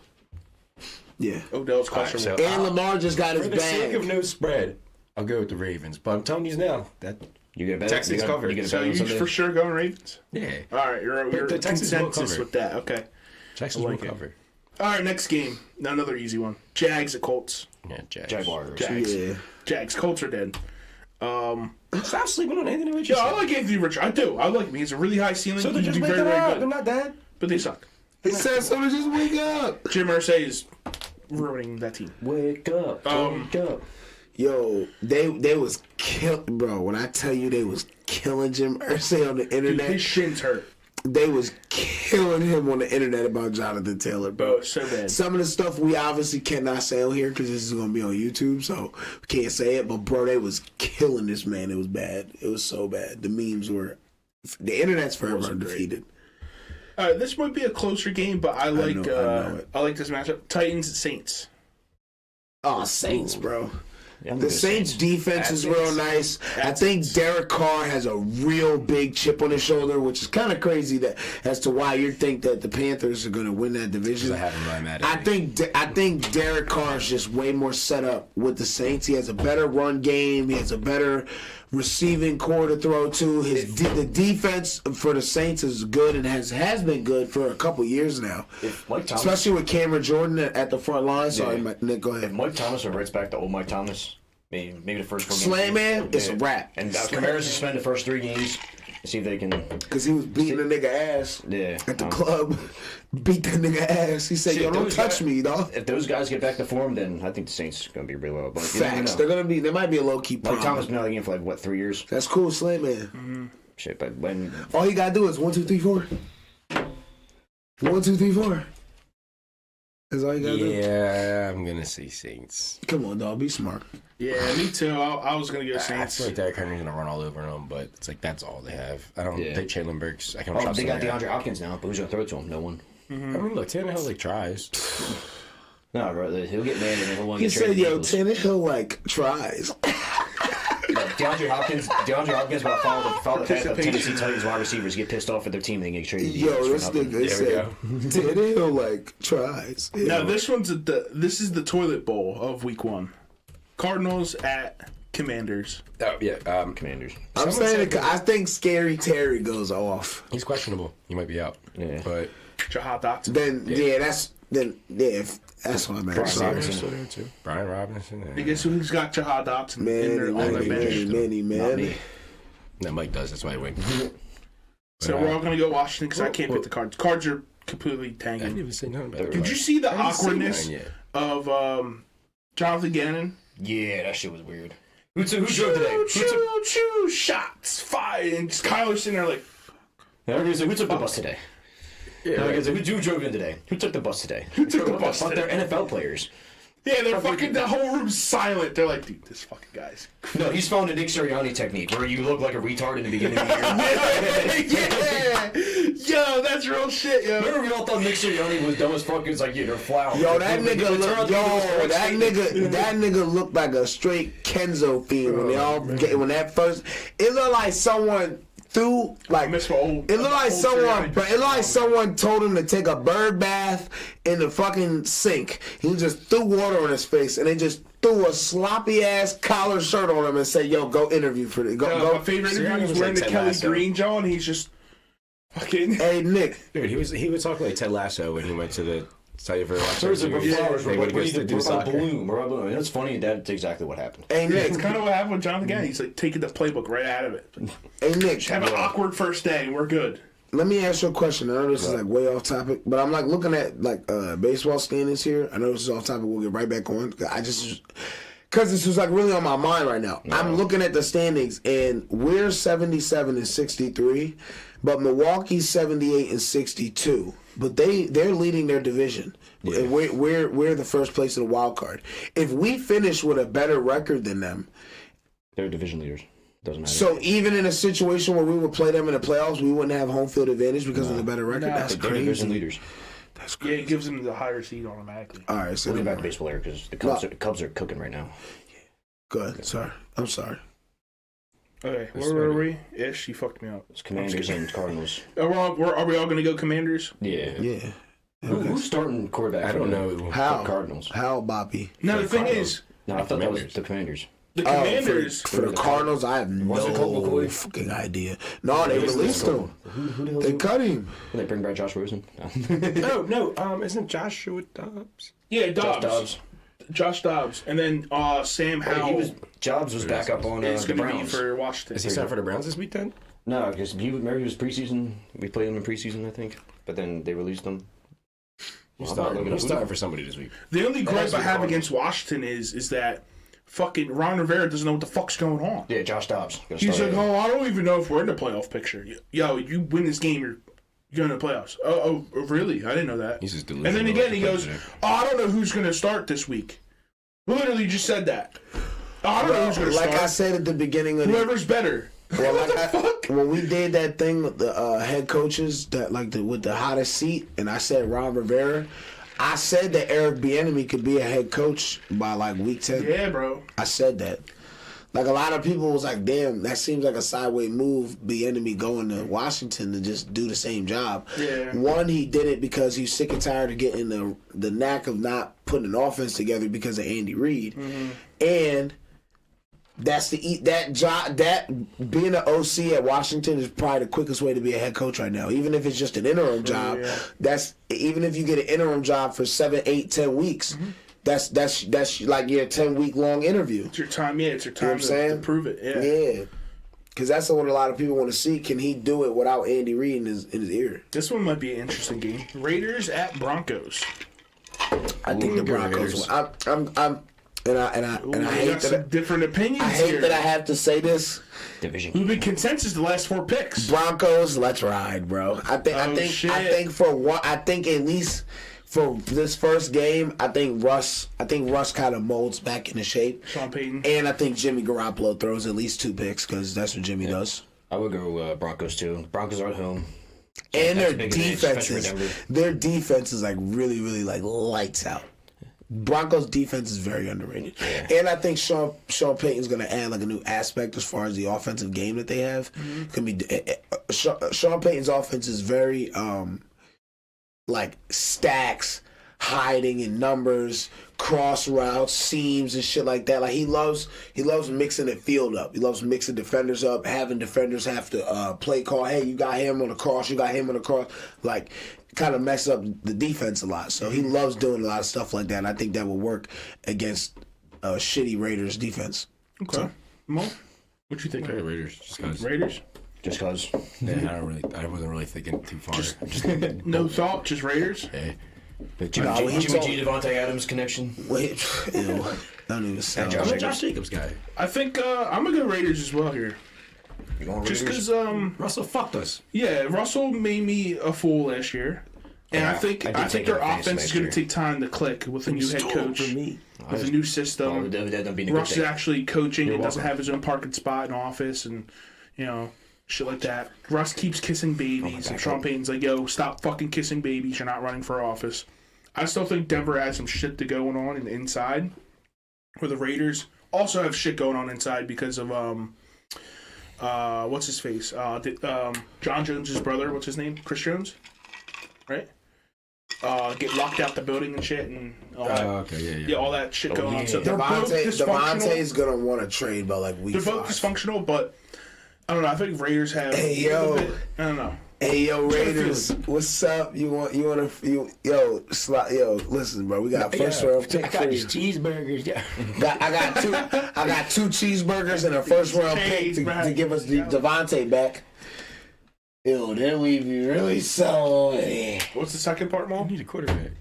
yeah. Odell's All right, questionable. so And Lamar just got his for the sake of bag. no spread, I'll go with the Ravens. But I'm telling you now that You get a bet? Texans You got- covered. You get a So bet on you Sunday? for sure going Ravens? yeah, All right, you're the Texans will consensus cover. with that. Okay. Texans like will it. cover. All right, next game. Another easy one. Jags at Colts. Yeah, Jags. Jaguars. Jags. Yeah. Jags. Colts are dead. Stop sleeping on Anthony Richardson. Yeah, I like Anthony Richardson. I do. I like him. He has a really high ceiling. So He they're can just be waking very, up. very They're good. not dead. But they suck. He said something. Just wake up. Jim Irsay is ruining that team. Wake up. Wake up. Yo, they was killing, bro. When I tell you they was killing Jim Irsay on the Dude, internet, his shins hurt. they was killing him on the internet about Jonathan Taylor, bro. Bro, so bad. Some of the stuff we obviously cannot say on here because this is gonna be on YouTube, so we can't say it. But bro, they was killing this man. It was bad. It was so bad. The memes were. The internet's forever undefeated. All right, this might be a closer game, but I like know it. I like this matchup. Titans at Saints. Oh, Saints, bro. Yeah, I'm The gonna go Saints defense is real nice. I At think Derek Carr has a real big chip on his shoulder, which is kind of crazy that as to why you think that the Panthers are going to win that division. I have him really mad at I me. think Derek Carr is just way more set up with the Saints. He has a better run game. He has a better receiving core to throw to. The defense for the Saints is good and has been good for a couple years now. If Mike Thomas, Especially with Cameron Jordan at the front line. Sorry, Nick, go ahead. if Mike Thomas reverts back to old Mike Thomas, maybe the first 4 games. Slam man, it's a wrap. And Kamara suspend the first 3 games. See if they can. Because he was beating the nigga ass Yeah. at the club. Beat that nigga ass. He said, See, yo, if don't those touch guys- me, dog. If those guys get back to form, then I think the Saints are going to be really well. But you never Facts. know. They're gonna be. There might be a low key Mike problem. Thomas been out of the game for like what 3 years? That's cool, Slam man. Shit, but when All you gotta do is 1, 2, 3, 4. 1, 2, 3, 4. That's all you gotta do. Yeah, I'm gonna say Saints. Come on, dog. Be smart. Yeah, me too. I was gonna go I Saints. feel like Derrick Henry's gonna run all over them, but it's like that's all they have. I don't Yeah. think Jalen Burks. I can't trust they got him. DeAndre Hopkins now, but who's going to throw it to him? No one. I mean, look, Tannehill like tries. No, bro. He'll get mad and he'll want He to get said, traded. yo, Tannehill, like, tries. DeAndre Hopkins will follow the path of Tennessee Titans wide receivers, get pissed off at their team, and they get traded. to the Yo, Eagles this for nothing. nigga said, Tannehill, like, tries. Now this is the toilet bowl of week 1. Cardinals at Commanders. Oh yeah, Commanders. I'm Someone saying said I think Scary Terry goes off. he's questionable. He might be out. Yeah. But Jahad Dotson. That's what I'm Brian saying. Robinson still there too. Brian Robinson. I guess who's got Jahad Dotson in their on their bench? Many. No, Mike does. That's why he went. So we're all gonna go Washington because I can't pick the Cards. Cards are completely I didn't tanking. even say nothing about it. Did you see the I haven't seen awkwardness mine yet. of Jonathan Gannon? Yeah, that shit was weird. Who drove today? Choo, shots fired, and Kyler's sitting there like, Everybody's like, who took the bus today? Yeah, No, right. who drove in today? Who took the bus today? who took the bus Fuck, today? they're NFL players. Yeah, they're fucking, the whole room's silent. They're like, dude, this fucking guy's. No, he's found a Nick Sirianni technique where you look like a retard in the beginning of the year. Yeah! Yo, that's real shit, yo. Remember we all thought Nick Sirianni was dumb as fuck? It's like, yeah, they're flower. Yo, that nigga looked like a straight Kenzo fiend when that first. It looked like someone threw like. miss my old- It looked like old someone. Sirianni. But it looked like someone told him to take a bird bath in the fucking sink. He just threw water on his face and they just threw a sloppy ass collar shirt on him and said, "Yo, go interview for this. Go." My favorite interview Sirianni was was wearing like the Ted Kelly Lasso. Green John. He's just fucking. Hey Nick, Dude, he was talking like Ted Lasso when he went to the Saudi for Birds of flowers. They would go to do soccer. Bloom. And it's funny. That's exactly what happened. hey It's Nick, kind of what happened with Jonathan Gannon. He's like taking the playbook right out of it. hey Nick. Have an awkward first day, and we're good. Let me ask you a question. I know this is like way off topic, but I'm like looking at like baseball standings here. I know this is off topic. We'll get right back on. Because this is like really on my mind right now. I'm looking at the standings, and we're 77 and 63, but Milwaukee's 78 and 62. But they're leading their division. Yeah. And we're the first place in the wild card. If we finish with a better record than them, They're division leaders. Doesn't matter. so even in a situation where we would play them in the playoffs, we wouldn't have home field advantage because of the better record. No. That's They're division crazy. leaders. That's Yeah, crazy. it gives him the higher seed automatically. All right, so We'll get back to baseball here because the Cubs are cooking right now. good. Sorry, I'm sorry. Okay, where were we? Ish, you fucked me up. It's Commanders and Cardinals. Are we all going to go Commanders? Yeah. Yeah. Who's starting quarterback? I for don't the know. How? Cardinals. How, Boppy? No, the thing Cardinals. is, No, I thought that was Commanders. the Commanders. the Commanders. For the Cardinals, I have Was it Colt McCoy? no fucking idea. No, they released him. Who the hell? They cut him. Will they bring back Josh Rosen? Oh no, isn't Joshua Dobbs? Yeah, Dobbs. Dobbs. Josh Dobbs. And then Sam Howell Jobs was back up on is the going to be Browns. for Washington. Is he signed for the Browns this week then? No, because he was preseason. We played him in preseason, I think. But then they released him. He's Well, I'm not looking starting up. for somebody this week. The only gripe has I to be have Cardinals. against Washington is that fucking Ron Rivera doesn't know what the fuck's going on. Yeah, Josh Dobbs. He's like, oh, I don't even know if we're in the playoff picture. Yo, you win this game, you're going to the playoffs. Oh, really? I didn't know that. He's just And delusional. then again, he like the goes, president. oh, I don't know who's going to start this week. Literally just said that. Oh, I don't know who's going to Like I start. said at the beginning of the Whoever's better. well, What like the fuck? when we did that thing with the head coaches that with the hottest seat, and I said Ron Rivera, I said that Eric Bieniemy could be a head coach by like week 10. Yeah, bro. I said that. Like a lot of people was like, "Damn, that seems like a sideways move." Bieniemy going to Washington to just do the same job. Yeah. One, he did it because he's sick and tired of getting the knack of not putting an offense together because of Andy Reid, and that's that job. That being an OC at Washington is probably the quickest way to be a head coach right now. Even if it's just an interim job, yeah. that's even if you get an interim job for 7, 8, 10 weeks. That's like your 10-week long interview. It's your time. Yeah, it's your You know time what I'm to saying? prove it. Yeah. Yeah, because that's what a lot of people want to see. Can he do it without Andy Reid in his ear? This one might be an interesting game. Raiders at Broncos. I think the Broncos. I We hate got some that. different opinions I hate here. that I have to say this. Division. We've been consensus the last 4 picks. Broncos, let's ride, bro. I shit. think for one, I think at least for this first game, I think Russ kind of molds back into shape, Sean Payton. and I think Jimmy Garoppolo throws at least 2 picks because that's what Jimmy does. I would go Broncos too. Broncos are at home. And That's their a big advantage, especially with defense Denver. is like really, really like lights out. Broncos defense is very underrated, and I think Sean Payton's going to add like a new aspect as far as the offensive game that they have. Can be Sean Payton's offense is very like stacks, hiding in numbers, cross routes, seams, and shit like that. Like he loves mixing the field up. He loves mixing defenders up, having defenders have to play call. Hey, you got him on the cross. You got him on the cross. Like, kind of mess up the defense a lot. So he loves doing a lot of stuff like that. And I think that will work against shitty Raiders defense. Okay. So, Mo, what you think? Raiders. Just cause. Raiders. Just cause. Yeah, I wasn't really thinking too far. No thought. Just Raiders. Yeah. The Jimmy G, Devontae Adams connection. Wait, ew. Don't even sound. I'm a Josh Jacobs guy. I think I'm gonna go Raiders as well here. You going Just Raiders? because Russell fucked us. Yeah, Russell made me a fool last year, and I think their offense is going to take time to click with a new head coach, with a new system. Russ is actually coaching and doesn't have his own parking spot and office, and shit like that. Russ keeps kissing babies, and Sean Payton's like, "Yo, stop fucking kissing babies. You're not running for office." I still think Denver has some shit going on in the inside, where the Raiders also have shit going on inside because of what's his face? John Jones' brother. What's his name? Chris Jones, right? Get locked out the building and shit, and all that. Okay, yeah, all that shit going on. So they're both Devontae's gonna want to trade by like week 5. They're both dysfunctional, but I don't know. I think Raiders have. Hey yo, I don't know. Hey yo, Raiders, what's up? Listen, bro, we got first round pick. I got these cheeseburgers. Yeah, I got two cheeseburgers and a first round pick to give us the Devontae back. Ew, then we be really selling. What's the second part, Mo? I need a quarterback.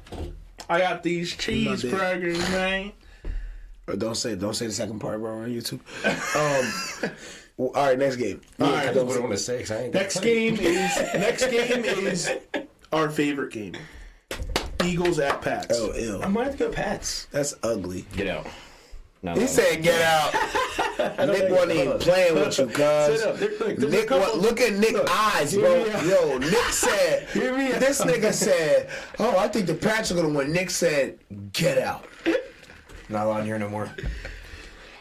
I got these cheeseburgers, man. Don't say the second part, bro, on YouTube. All right, next game. All right, I don't want to say. Next game is our favorite game. Eagles at Pats. Oh, ew. I might have to go Pats. That's ugly. Get out. He said get out. Nick wasn't even playing with you, cuz. Nick, look at Nick's eyes, bro. Yo, Nick said, this nigga said, oh, I think the Pats are going to win. Nick said, get out. Not allowed here no more.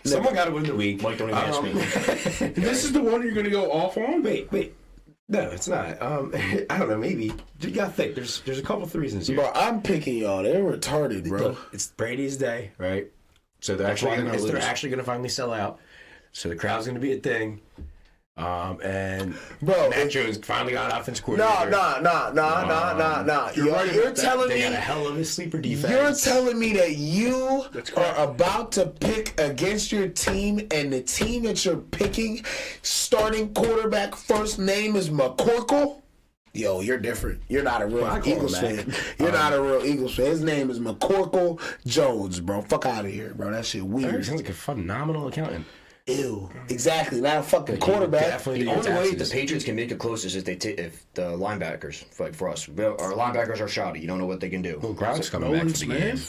Someone got to win the week. Mike, don't even ask me. This is the one you're going to go off on? Wait. No, it's not. I don't know. Maybe you got to think. There's a couple of reasons here. Bro, I'm picking y'all. They're retarded, bro. It's Brady's day, right? So they're actually going to finally sell out. So the crowd's going to be a thing. And bro, Matt Jones finally got offense coordinator. No. You're telling me they got a hell of a sleeper defense. You're telling me that you are about to pick against your team, and the team that you're picking, starting quarterback first name is McCorkle? Yo, you're different. You're not a real Eagles fan. You're not a real Eagles fan. His name is McCorkle Jones, bro. Fuck out of here, bro. That shit weird. He sounds like a phenomenal accountant. Ew. Exactly. Not a fucking quarterback. The only way the Patriots can make it close is if if the linebackers, like for us, our linebackers are shoddy. You don't know what they can do. Well, Gronk's coming back for the game.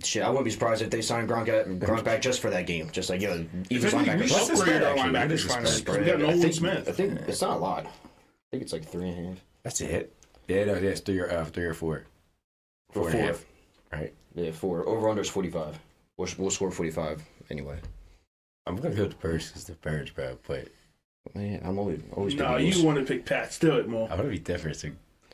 Shit, I wouldn't be surprised if they signed Gronk back just for that game. Just like, Eagles linebackers. What's the spread our linebackers finally? We got Nolan Smith. I think it's not a lot. I think it's like 3.5. That's it. Yeah, no, it's 3 or 4. 4.5. Right? Yeah, 4. Over under is 45. We'll score 45 anyway. I'm gonna go with the Birds because the Birds, bro. But man, I'm always. No, you want to pick Pats? Do it, Mo. I want to be different. So,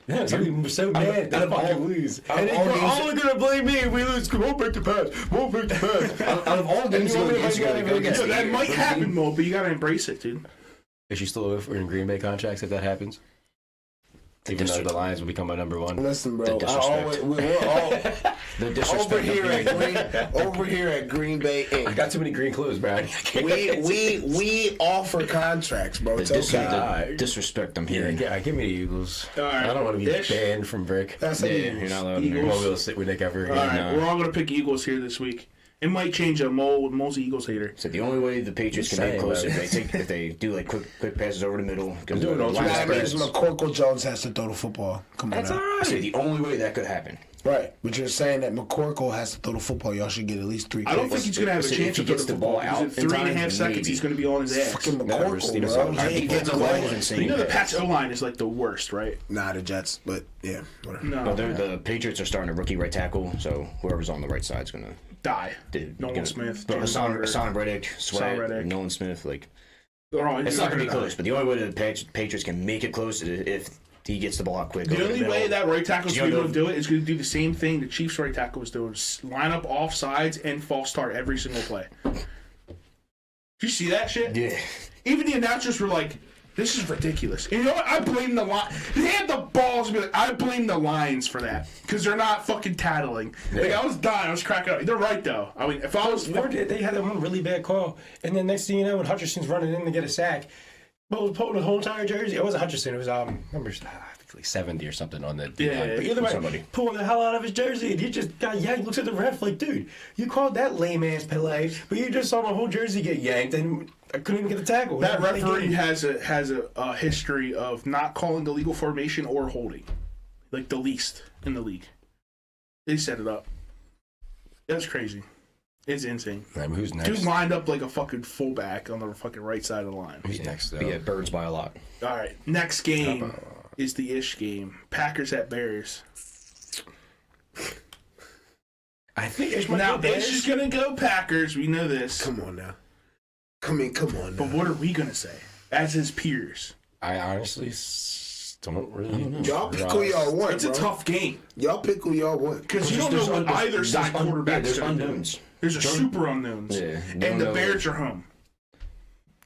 I'm so mad that I fucking lose. And you're all gonna blame me if we lose. Won't pick the Pats. Won't pick the Pats. Out of all games, that might happen, Mo, but you gotta embrace it, dude. Is she still in Green Bay contracts if that happens? Even though the Lions will become my number one. Listen, bro. We're all over here at Green Bay Inc. I got too many green clothes, bro. We offer contracts, bro. It's okay. Disrespect I'm hearing. Yeah, give me the Eagles. All right. I don't want to be banned from Brick. You're not allowed. I won't be able to sit with Nick ever again. All right, we're all gonna pick Eagles here this week. It might change a Mo's Eagles hater. So the only way the Patriots can make close is if they do like quick passes over the middle. That means McCorkle Jones has to throw the football. Come on, that's all right. I say the only way that could happen. Right, but you're saying that McCorkle has to throw the football. Y'all should get at least 3 I don't think he's gonna have a chance to get the ball out. 3.5 seconds, he's gonna be on his ass. Fucking McCorkle, bro. I think getting the ball. You know the Pats O-line is like the worst, right? Nah, the Jets, but yeah, whatever. No, the Patriots are starting a rookie right tackle, so whoever's on the right side is gonna die. Nolan Smith, Hassan Reddick, Sweat, Nolan Smith, like. It's not gonna be close, but the only way the Patriots can make it close is if he gets the ball out quick. The only way that right tackle's going to do it is going to do the same thing the Chiefs right tackle was doing: line up off sides and false start every single play. Did you see that shit? Yeah. Even the announcers were like, "This is ridiculous." And you know what? I blame the line. They had the balls to be like, I blame the Lions for that because they're not fucking tattling. Like I was dying, I was cracking up. They're right though. I mean, if I was, they had that one really bad call, and then next thing you know, when Hutcherson's running in to get a sack, Bo was pulling the whole entire jersey. It wasn't Hutcherson. It was I think like 70 or something on the yeah. But either way, pulling the hell out of his jersey, and he just got yanked. Looks at the ref like, dude, you called that lame ass play, but you just saw my whole jersey get yanked, and I couldn't even get the tackle. That referee has a history of not calling illegal formation or holding, like the least in the league. They set it up. That's crazy. It's insane. Right, who's next? Dude lined up like a fucking fullback on the fucking right side of the line. Who's next, though? Yeah, Birds by a lot. All right, next game is the ish game. Packers at Bears. I think Ish might Now, go Bears. Ish is going to go Packers. We know this. Come on now. Come on now. But what are we going to say as his peers? I honestly don't really know. Y'all pick who y'all want, It's bro. a tough game. Y'all pick who y'all want. Because you don't know what either side quarterback's There's going to do. unknowns. There's a super unknowns. Yeah, and the Bears are home.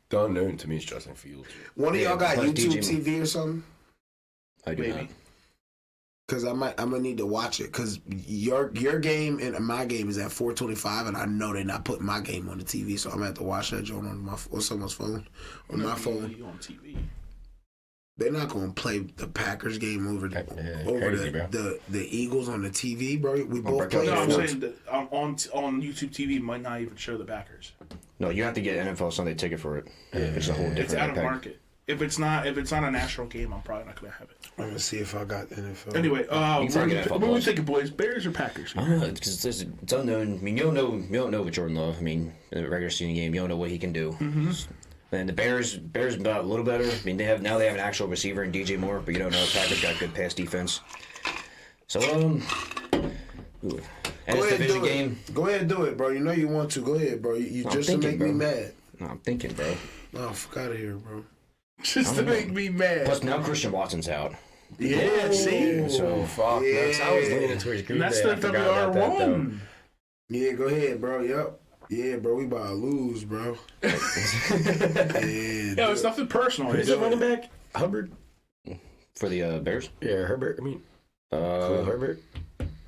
The unknown to me is Justin Fields. One of y'all got plus YouTube DJ TV or something? I do not. Maybe. Because I'm gonna need to watch it. Because your game and my game is at 4:25, and I know they're not putting my game on the TV, so I'm gonna have to watch that joint on someone's phone, on my phone. On TV. They're not gonna play the Packers game over crazy, the Eagles on the TV, bro. We both Breakout play. No, I'm Fields. saying that on YouTube TV might not even show the Packers. No, you have to get an NFL Sunday ticket for it. It's a whole different It's out of impact. market. If it's not a national game, I'm probably not gonna have it. I'm gonna see if I got NFL. Anyway, You can probably get what NFL are we Plus. thinking, boys? Bears or Packers? I don't know, because it's unknown. I mean, you don't know with Jordan Love. I mean, in the regular season game, you don't know what he can do. Mm-hmm. And the Bears about a little better. I mean, they have an actual receiver in DJ Moore, but you don't know. Packers got good pass defense. So and Go it's ahead, division do game. it. Go ahead and do it, bro. You know you want to. Go ahead, bro. You I'm just to thinking, make me bro. mad. No, I'm thinking, bro. Oh, fuck out of here, bro. Just to make me mad. Plus, now Christian Watson's out. Yeah, see? So fuck. Yeah. I was leaning towards Green And that's Bay. the I forgot about that, though. WR1. Yeah, go ahead, bro. Yep. Yeah, bro. We about to lose, bro. Yeah, it's nothing personal. Who's the running back? Hubbard. For the Bears? Yeah, Herbert. I mean, Herbert.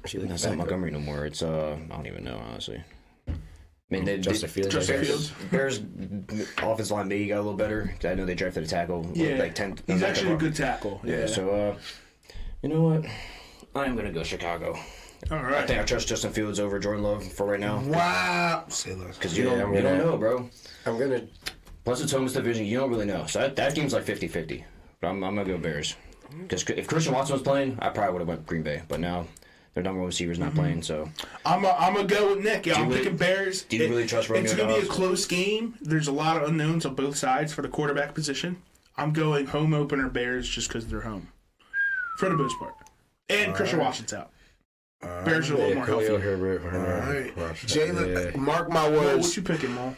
That's not Montgomery no more. It's I don't even know, honestly. I mean, Justin Fields. Justin Fields. Bears offensive line maybe got a little better. I know they drafted a tackle. Yeah, like 10. he's actually a good tackle. Yeah. So, you know what? I'm gonna go Chicago. All I right. think I trust Justin Fields over Jordan Love for right now. Wow. Say less. Because you Yeah, don't I'm gonna- know, bro. I'm gonna. Plus it's home division. You don't really know. So that game's like 50-50. But I'm gonna go Bears. Because if Christian Watson was playing, I probably would have went Green Bay. But now their number one receiver's not playing. So I'm gonna go with Nick. Yeah, I'm really- picking Bears. do you really trust Romeo It's gonna be a Dobbs? close game. There's a lot of unknowns on both sides for the quarterback position. I'm going home opener Bears just because they're home, for the most part. And Christian Watson's out. Bears are a little more healthy. Herbert. All right. Jalen, mark my Well, words. what you picking, Mo?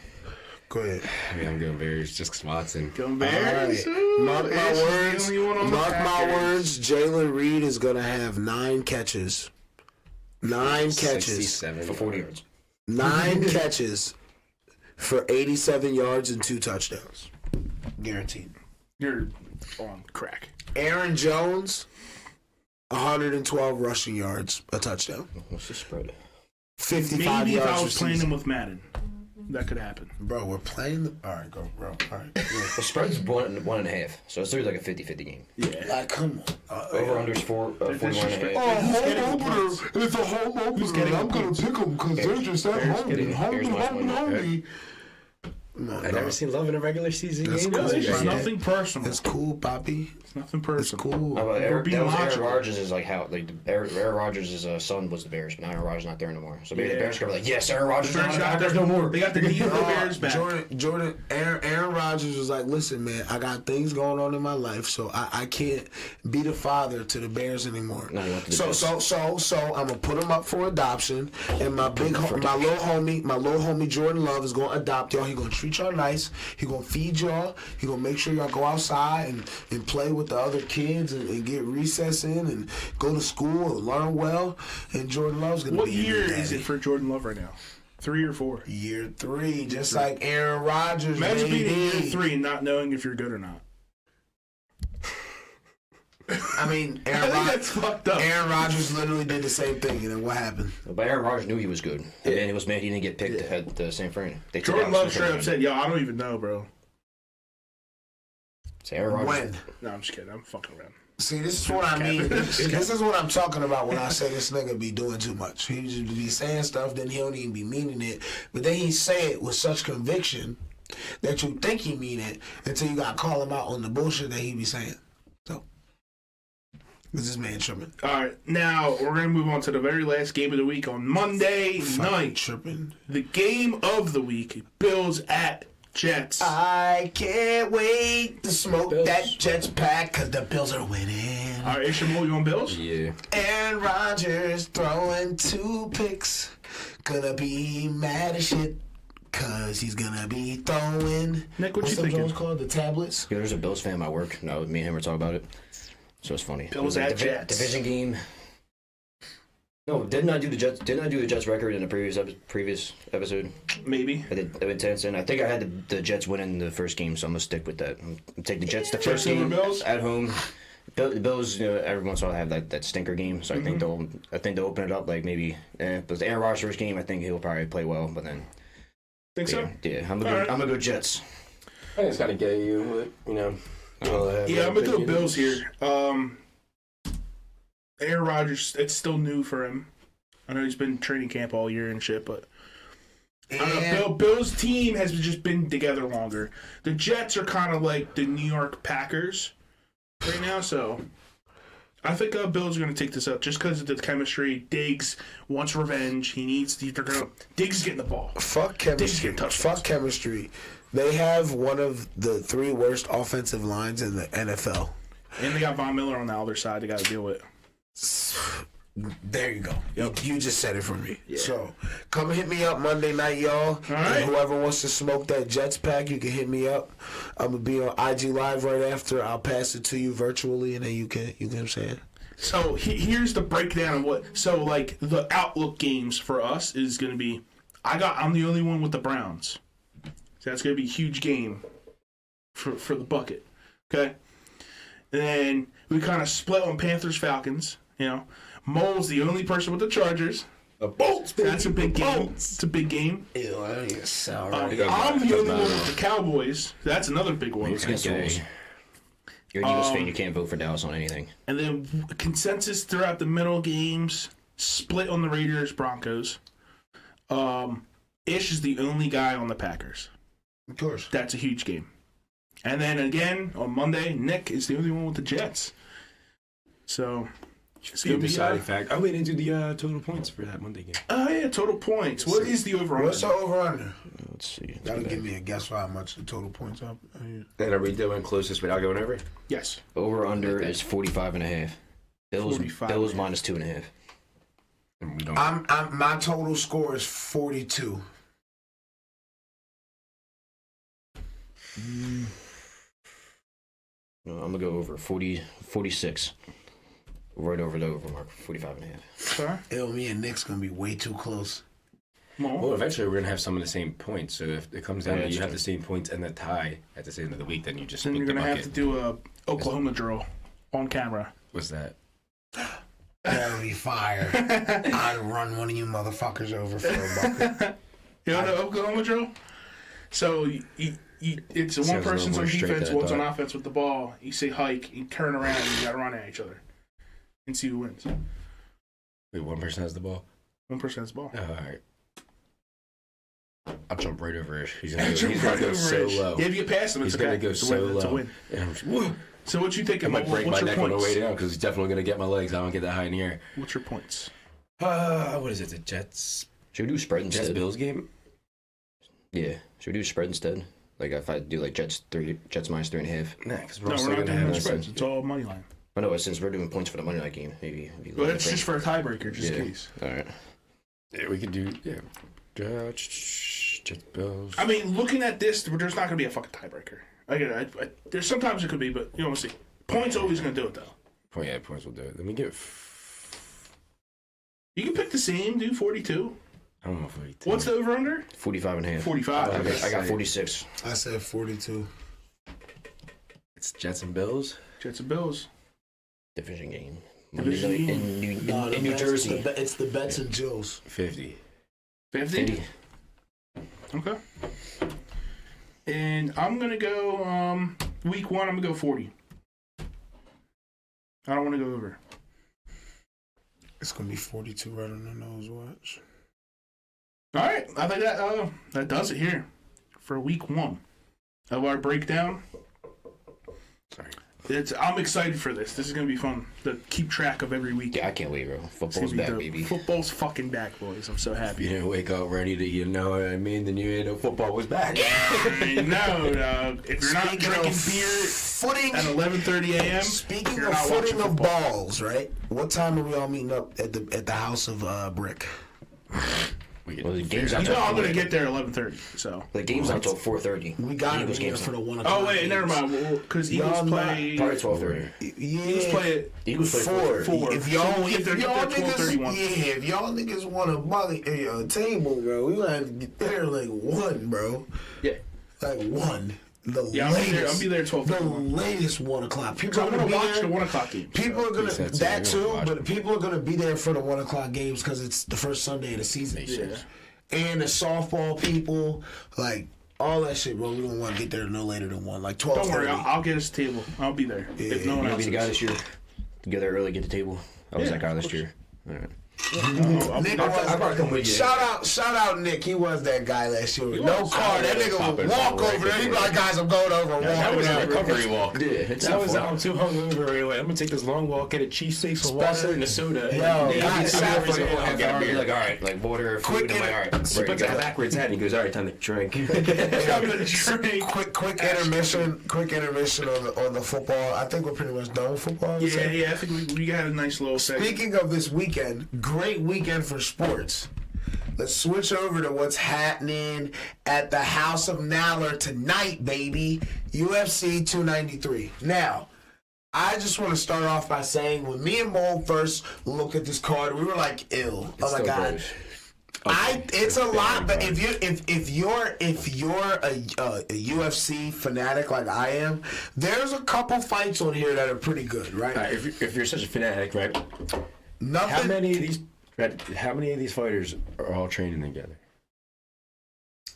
Go ahead. Yeah, I'm going Bears just 'cause Watson. Going Bears. All right. Ooh, Mark my Ash is the words. only one on the Mark my Packers. words. Jalen Reed is gonna have 9 catches. 9 catches. 67 for 40 yards. 9 catches for 87 yards and 2 touchdowns. Guaranteed. You're on crack. Aaron Jones, 112 rushing yards, a touchdown. What's the spread? 55 Maybe if yards I was playing receiving. him with Madden, that could happen. Bro, we're playing the... All right, go, bro. All right. The spread's 1.5. So it's like a 50-50 game. Yeah. Like, come on. Over unders 41.5. Home opener. It's a home opener. I'm going to pick them because they're just at home. getting- Bears minus one. Homie. I never seen love in a regular season That's game. cool. It's Yeah. nothing personal. It's cool, Poppy. It's nothing It's personal. cool. How about We're Aaron, being that was Aaron logical. Rodgers is like how like Aaron Rodgers' son was the Bears, but now Aaron Rodgers not there anymore. So maybe the Yeah. Bears could be like, yes, Aaron Rodgers Bears not got Packers their- no more. They got the D of the Bears back. Aaron Rodgers was like, listen, man, I got things going on in my life, so I can't be the father to the Bears anymore. No, you want the So I'm gonna put him up for adoption, and my little homie Jordan Love is gonna adopt y'all. He gonna treat treat y'all nice. He gonna feed y'all. He gonna make sure y'all go outside and play with the other kids and get recess in and go to school and learn well. And Jordan Love's gonna What be year your is it for Jordan Love right now? 3 or 4? Year 3, just like Aaron Rodgers. Imagine being in year baby. 3 and not knowing if you're good or not. I mean, I think that's fucked up. Aaron Rodgers literally did the same thing, and then what happened? But Aaron Rodgers knew he was good. And then he was mad he didn't get picked at the San Fran. They took Jordan out Love straight up said, "Yo, I don't even know, bro." So Aaron Rodgers. When? No, I'm just kidding. I'm fucking around. See, this is what I mean. This is what I'm talking about when I say this nigga be doing too much. He just be saying stuff, then he don't even be meaning it. But then he say it with such conviction that you think he mean it until you got to call him out on the bullshit that he be saying. So, this is man tripping. All right, now we're gonna move on to the very last game of the week on Monday night. Tripping. The game of the week: Bills at Jets. I can't wait to smoke that Jets pack because the Bills are winning. All right, Ishmael, you on Bills? Yeah. Aaron Rodgers throwing 2 picks. Gonna be mad as shit. Cause he's gonna be throwing. Nick, what what's you those thinking? ones called? The tablets? Yeah, there's a Bills fan at my work. No, me and him were talking about it. So it's funny. Bills It was at Jets. Division game. No, didn't I do the Jets record in the previous episode? Maybe. I did intense, and I think I had the Jets winning the first game, so I'm gonna stick with that. I'm take the Jets the first over game Bills? at home. The Bills, every once in a while have that stinker game, so I think they'll open it up like maybe. But the Aaron Rodgers first game, I think he'll probably play well, but then. Think so? Yeah, I'm gonna go Jets. I think it's gotta get you, Yeah, I'm gonna go Bills here. Aaron Rodgers, it's still new for him. I know he's been training camp all year and shit, but I don't know. Bills team has just been together longer. The Jets are kind of like the New York Packers right now, so I think Bills are going to take this up just because of the chemistry. Diggs wants revenge. He needs. Diggs is getting the ball. Fuck chemistry. Fuck chemistry. They have one of the 3 worst offensive lines in the NFL. And they got Von Miller on the other side. They got to deal with. There you go. Yep. You just said it for me. Yeah. So, come hit me up Monday night, y'all. All right. And whoever wants to smoke that Jets pack, you can hit me up. I'm going to be on IG Live right after. I'll pass it to you virtually, and then you know what I'm saying? So here's the breakdown of what. So like the outlook games for us is going to be. I'm the only one with the Browns. So that's going to be a huge game for the bucket. Okay. And then we kind of split on Panthers Falcons. You know, Mole's the only person with the Chargers. The Bolts, That's a big game. It's a big game. Ew, I don't even sound I'm right. the only one with the Cowboys. That's another big one. It's against the Wolves. You're an Eagles fan. You can't vote for Dallas on anything. And then consensus throughout the middle games, split on the Raiders, Broncos. Ish is the only guy on the Packers. Of course. That's a huge game. And then again, on Monday, Nick is the only one with the Jets. So, it's The going to be... deciding factor. Oh, we didn't do the total points for that Monday game. Oh, yeah, total points. What is the over-under? What's the over-under? Let's see. That'll give me a guess for how much the total points are. And are we doing closest without going over? Yes. Over under is 45.5. Bills 45.5. minus 2.5. And we don't. My total score is 42. No, I'm gonna go over 46. Right over the over mark, 45.5. Sorry? Ew, me and Nick's gonna be way too close. Well, eventually we're gonna have some of the same points. So if it comes down Yeah, to you that's have the same points and the tie at the end of the week, then you just Then split you're the going to bucket. have to do a Oklahoma drill on camera. What's that? That'd be fire. I'd run one of you motherfuckers over for a bucket. You know the Oklahoma drill? So it's one Sounds a little person's more on straight defense, than I one's on thought. offense with the ball. You say hike, you turn around, and you got to run at each other and see who wins. Wait, one person has the ball? One person has the ball. Oh, all right. I'll jump right over it. He's Jump gonna right go over so it. low. Yeah, if you pass him, it's He's okay. gonna go It's a so win. It's a low. win. And I'm just, whoa. So what you think? I might break my what's your neck on the points? way down because he's definitely gonna get my legs. I don't get that high in the air. What's your points? What is it? The Jets Should we do spread instead? Bills game? Yeah. Should we do spread instead? Like if I do like Jets minus 3.5. Nah, because No, we're not doing spreads. It's all money line. I know, since we're doing points for the Monday night game, maybe. It'd be a Well, little that's just different. for a tiebreaker, just in Yeah. case. All right. Yeah, we could do. Yeah. Jets, Bills. I mean, looking at this, there's not going to be a fucking tiebreaker. There's sometimes it could be, but we'll see. Points always going to do it, though. Yeah, points will do it. Let me get... You can pick the same, dude, 42. I don't know, 42. What's the over-under? 45.5. 45. I got 46. I said 42. It's Jets and Bills? Jets and Bills. Division game. Division game. In New Jersey. It's the Bets and Jills. 50. 50? Okay. And I'm going to go, week 1, I'm going to go 40. I don't want to go over. It's going to be 42 right on the nose watch. All right. I think that does it here for week 1 of our breakdown. Sorry. I'm excited for this. This is going to be fun to keep track of every week. Yeah, I can't wait, bro. Football's back, baby. Football's fucking back, boys. I'm so happy. You didn't wake up ready to, you know what I mean? Then you didn't know football was back. No, if you're not drinking beer at 11:30 a.m., speaking of footing of balls, right? What time are we all meeting up at the house of Brick? Well, the game's I'm going to get there at 11:30. So the game's not until 4:30. We got to be for the 1 o'clock. Oh wait, never mind. Because Eagles play Probably 12:30. Yeah, Eagles play 4. If y'all niggas, if y'all niggas want a table, bro, we gonna have to get there like 1, bro. Yeah, like 1. The I'll latest, be there at 12:30. The latest 1 o'clock. People I'm are gonna gonna watch be the there. 1 o'clock game. People are gonna that too, but people are gonna be there for the 1 o'clock games because it's the first Sunday of the season. Yeah. And the softball people, like all that shit, bro. We don't want to get there no later than 1, like 12. Don't worry, I'll get us a table. I'll be there. If no one You'll else be the guy is. this year. Get there early, get the table. I was that guy last year. All right. Nick was, shout out Nick. He was that guy last year with no car. That nigga would walk over there. He'd be like, guys, I'm going over and That walking was a down. recovery walk. Yeah, That was I'm too hungover right away. I'm gonna take this long walk, get a cheesesteak, some water, and a soda. Yo, I'll I'll be like, all right, like water, food. I'm like, all right. He puts that backwards head and he goes, all right, time to drink. Quick intermission on the football. I think we're pretty much done with football. Yeah. I think we got a nice little segment. Speaking of this weekend, great weekend for sports. Let's switch over to what's happening at the House of Naller tonight, baby. UFC 293. Now, I just want to start off by saying when me and Mo first looked at this card, we were like, "Ew!" Oh my god. It's a lot, but if you're a UFC fanatic like I am, there's a couple fights on here that are pretty good, right? If you're such a fanatic, right? Nothing. How many of these fighters are all training together?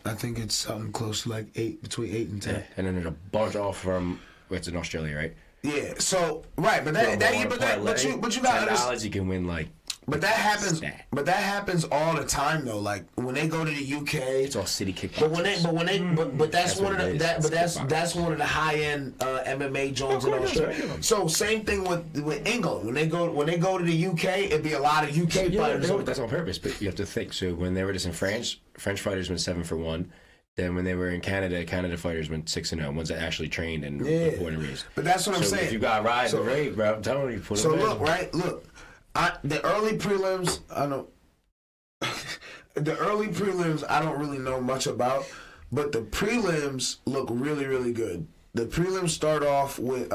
I think it's something close to like between 8 and 10. Yeah. And then there's a bunch off from it's in Australia, right? Yeah. So right, but you got $10 you can win like. But that happens. But that happens all the time though. Like when they go to the UK, It's all city kickboxers. but that's one of what it the is. that's one of the high end MMA joints in Australia. So same thing with England. When they go to the UK, it'd be a lot of UK fighters. That's on purpose, but you have to think. So when they were just in France, French fighters went 7-1. Then when they were in Canada, Canada fighters went 6-0. Ones that actually trained and born and raised. But that's what I'm saying. If you got ride the raid, bro, I'm telling you, put them in. Look. The early prelims, the early prelims, I don't really know much about, but the prelims look really, really good. The prelims start off with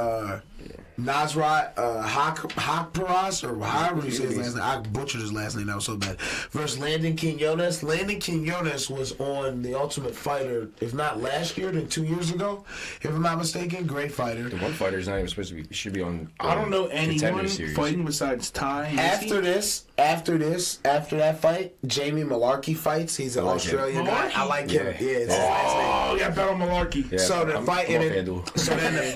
Nasrat Hakparas, or however you say his last name. I butchered his last name. That was so bad. Versus Landon Quinones. Landon Quinones was on The Ultimate Fighter, if not last year, then 2 years ago, if I'm not mistaken. Great fighter. The one fighter is not even supposed to be. Should be on. I don't know anyone fighting besides Ty. After that fight, Jamie Malarkey fights. He's an Australian guy. I like him. Yeah, it's his last name. Oh, yeah, bet on Malarkey. Yeah, So the fight,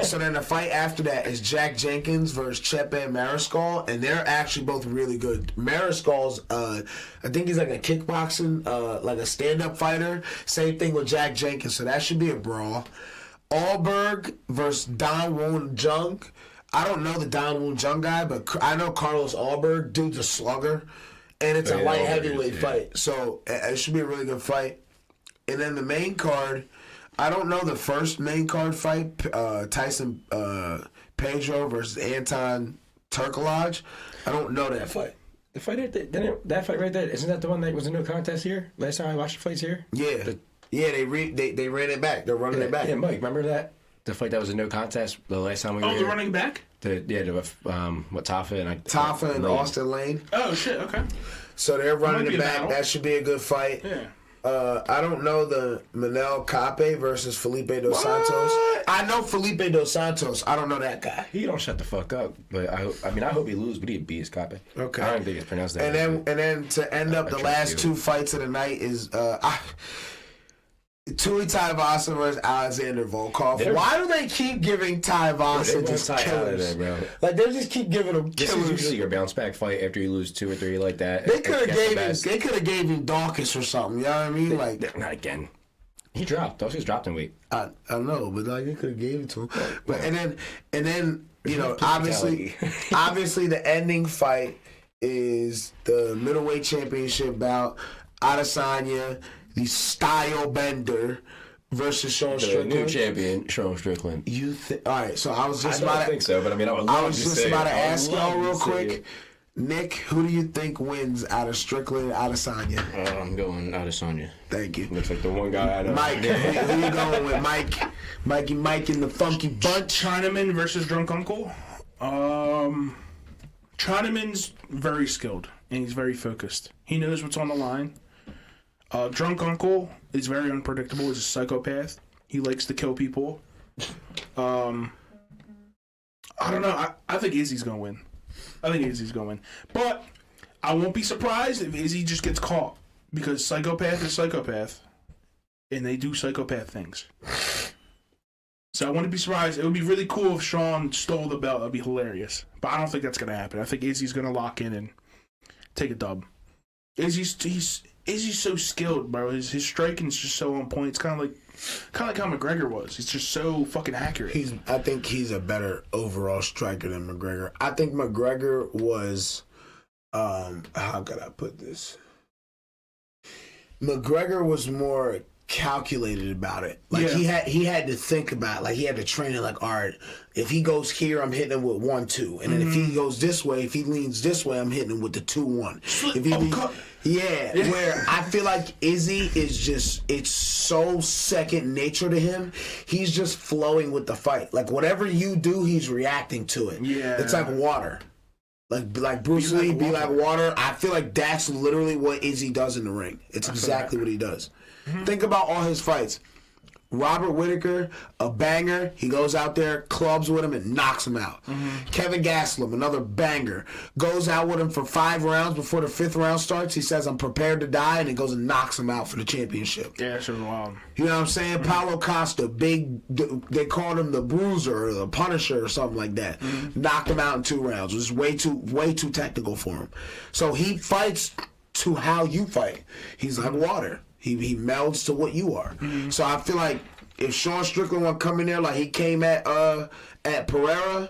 so then the fight after that is Jack Jenkins versus Chepe Mariscal, and they're actually both really good. Mariscal's, I think he's like a kickboxing, like a stand-up fighter. Same thing with Jack Jenkins, so that should be a brawl. Alberg versus Don Woon Jung. I don't know the Don Woon Jung guy, but I know Carlos Alberg. Dude's a slugger, and it's a light heavyweight fight, so it should be a really good fight. And then the main card. I don't know the first main card fight, Tyson Pedro versus Anton Turkalaj. I don't know that fight. The fight that fight right there, isn't that the one that was a no contest here? Last time I watched the fights here? Yeah. Yeah, they ran it back. They're running it back. Yeah, Mike, remember that? The fight that was a no contest the last time we were Oh, they're here? running back? Tafa and Austin Lane. Oh, shit, okay. So they're running Might be it a back. battle. That should be a good fight. Yeah. I don't know the Manel Cape versus Felipe Dos Santos. I know Felipe Dos Santos. I don't know that guy. He don't shut the fuck up. But I hope he loses, but he'd beat his Cape. Okay. I don't think it's pronounced that. And then to end up the trust last you. 2 fights of the night is Tui Taivasa versus Alexander Volkov. Why do they keep giving Taivasa just killers? Bro. Like they just keep giving him This killers. is usually your bounce back fight after you lose 2 or 3 like that. They could have Against the best. gave him Dawkins or something. You know what I mean? Like Not again. He dropped. Dawkins dropped in weight. I know, but like they could have gave it to him. But and then you know obviously the ending fight is the middleweight championship bout. Adesanya, the style bender versus Sean The Strickland. new champion, Sean Strickland. All right, so I was just I about don't to think so, but I mean, I would I love was to just say about it. to I would ask love y'all real to say quick. it. Nick, who do you think wins out of Strickland and Adesanya? I'm going Adesanya. Thank you. Looks like the one guy I know. Mike, who you going with? Mike in the funky bunch. Chinaman versus Drunk Uncle. Chinaman's very skilled and he's very focused. He knows what's on the line. Drunk Uncle is very unpredictable. He's a psychopath. He likes to kill people. I don't know. I think Izzy's gonna win. But I won't be surprised if Izzy just gets caught because psychopath is psychopath, and they do psychopath things. So I wouldn't be surprised. It would be really cool if Sean stole the belt. That'd be hilarious. But I don't think that's gonna happen. I think Izzy's gonna lock in and take a dub. Izzy's so skilled, bro. His striking's just so on point. It's kind of like how McGregor was. He's just so fucking accurate. I think he's a better overall striker than McGregor. I think McGregor was, how could I put this? McGregor was more calculated about it. Like he had to think about it. Like he had to train it like, all right, if he goes here, I'm hitting him with 1-2. And then if he goes this way, if he leans this way, I'm hitting him with the 2-1. If he where I feel like Izzy is just, it's so second nature to him. He's just flowing with the fight. Like whatever you do, he's reacting to it. Yeah. It's like water. Like Bruce Lee, be like water. I feel like that's literally what Izzy does in the ring. It's exactly what he does. Think about all his fights. Robert Whittaker, a banger. He goes out there, clubs with him, and knocks him out. Kevin Gastelum, another banger. Goes out with him for 5 rounds. Before the 5th round starts, he says, I'm prepared to die, and he goes and knocks him out for the championship. Yeah, that shit was wild. You know what I'm saying? Paulo Costa, they called him the Bruiser or the Punisher or something like that. Knocked him out in 2 rounds. It was way too technical for him. So he fights to how you fight. He's like water. He melds to what you are. So I feel like if Sean Strickland would come in there like he came at Pereira,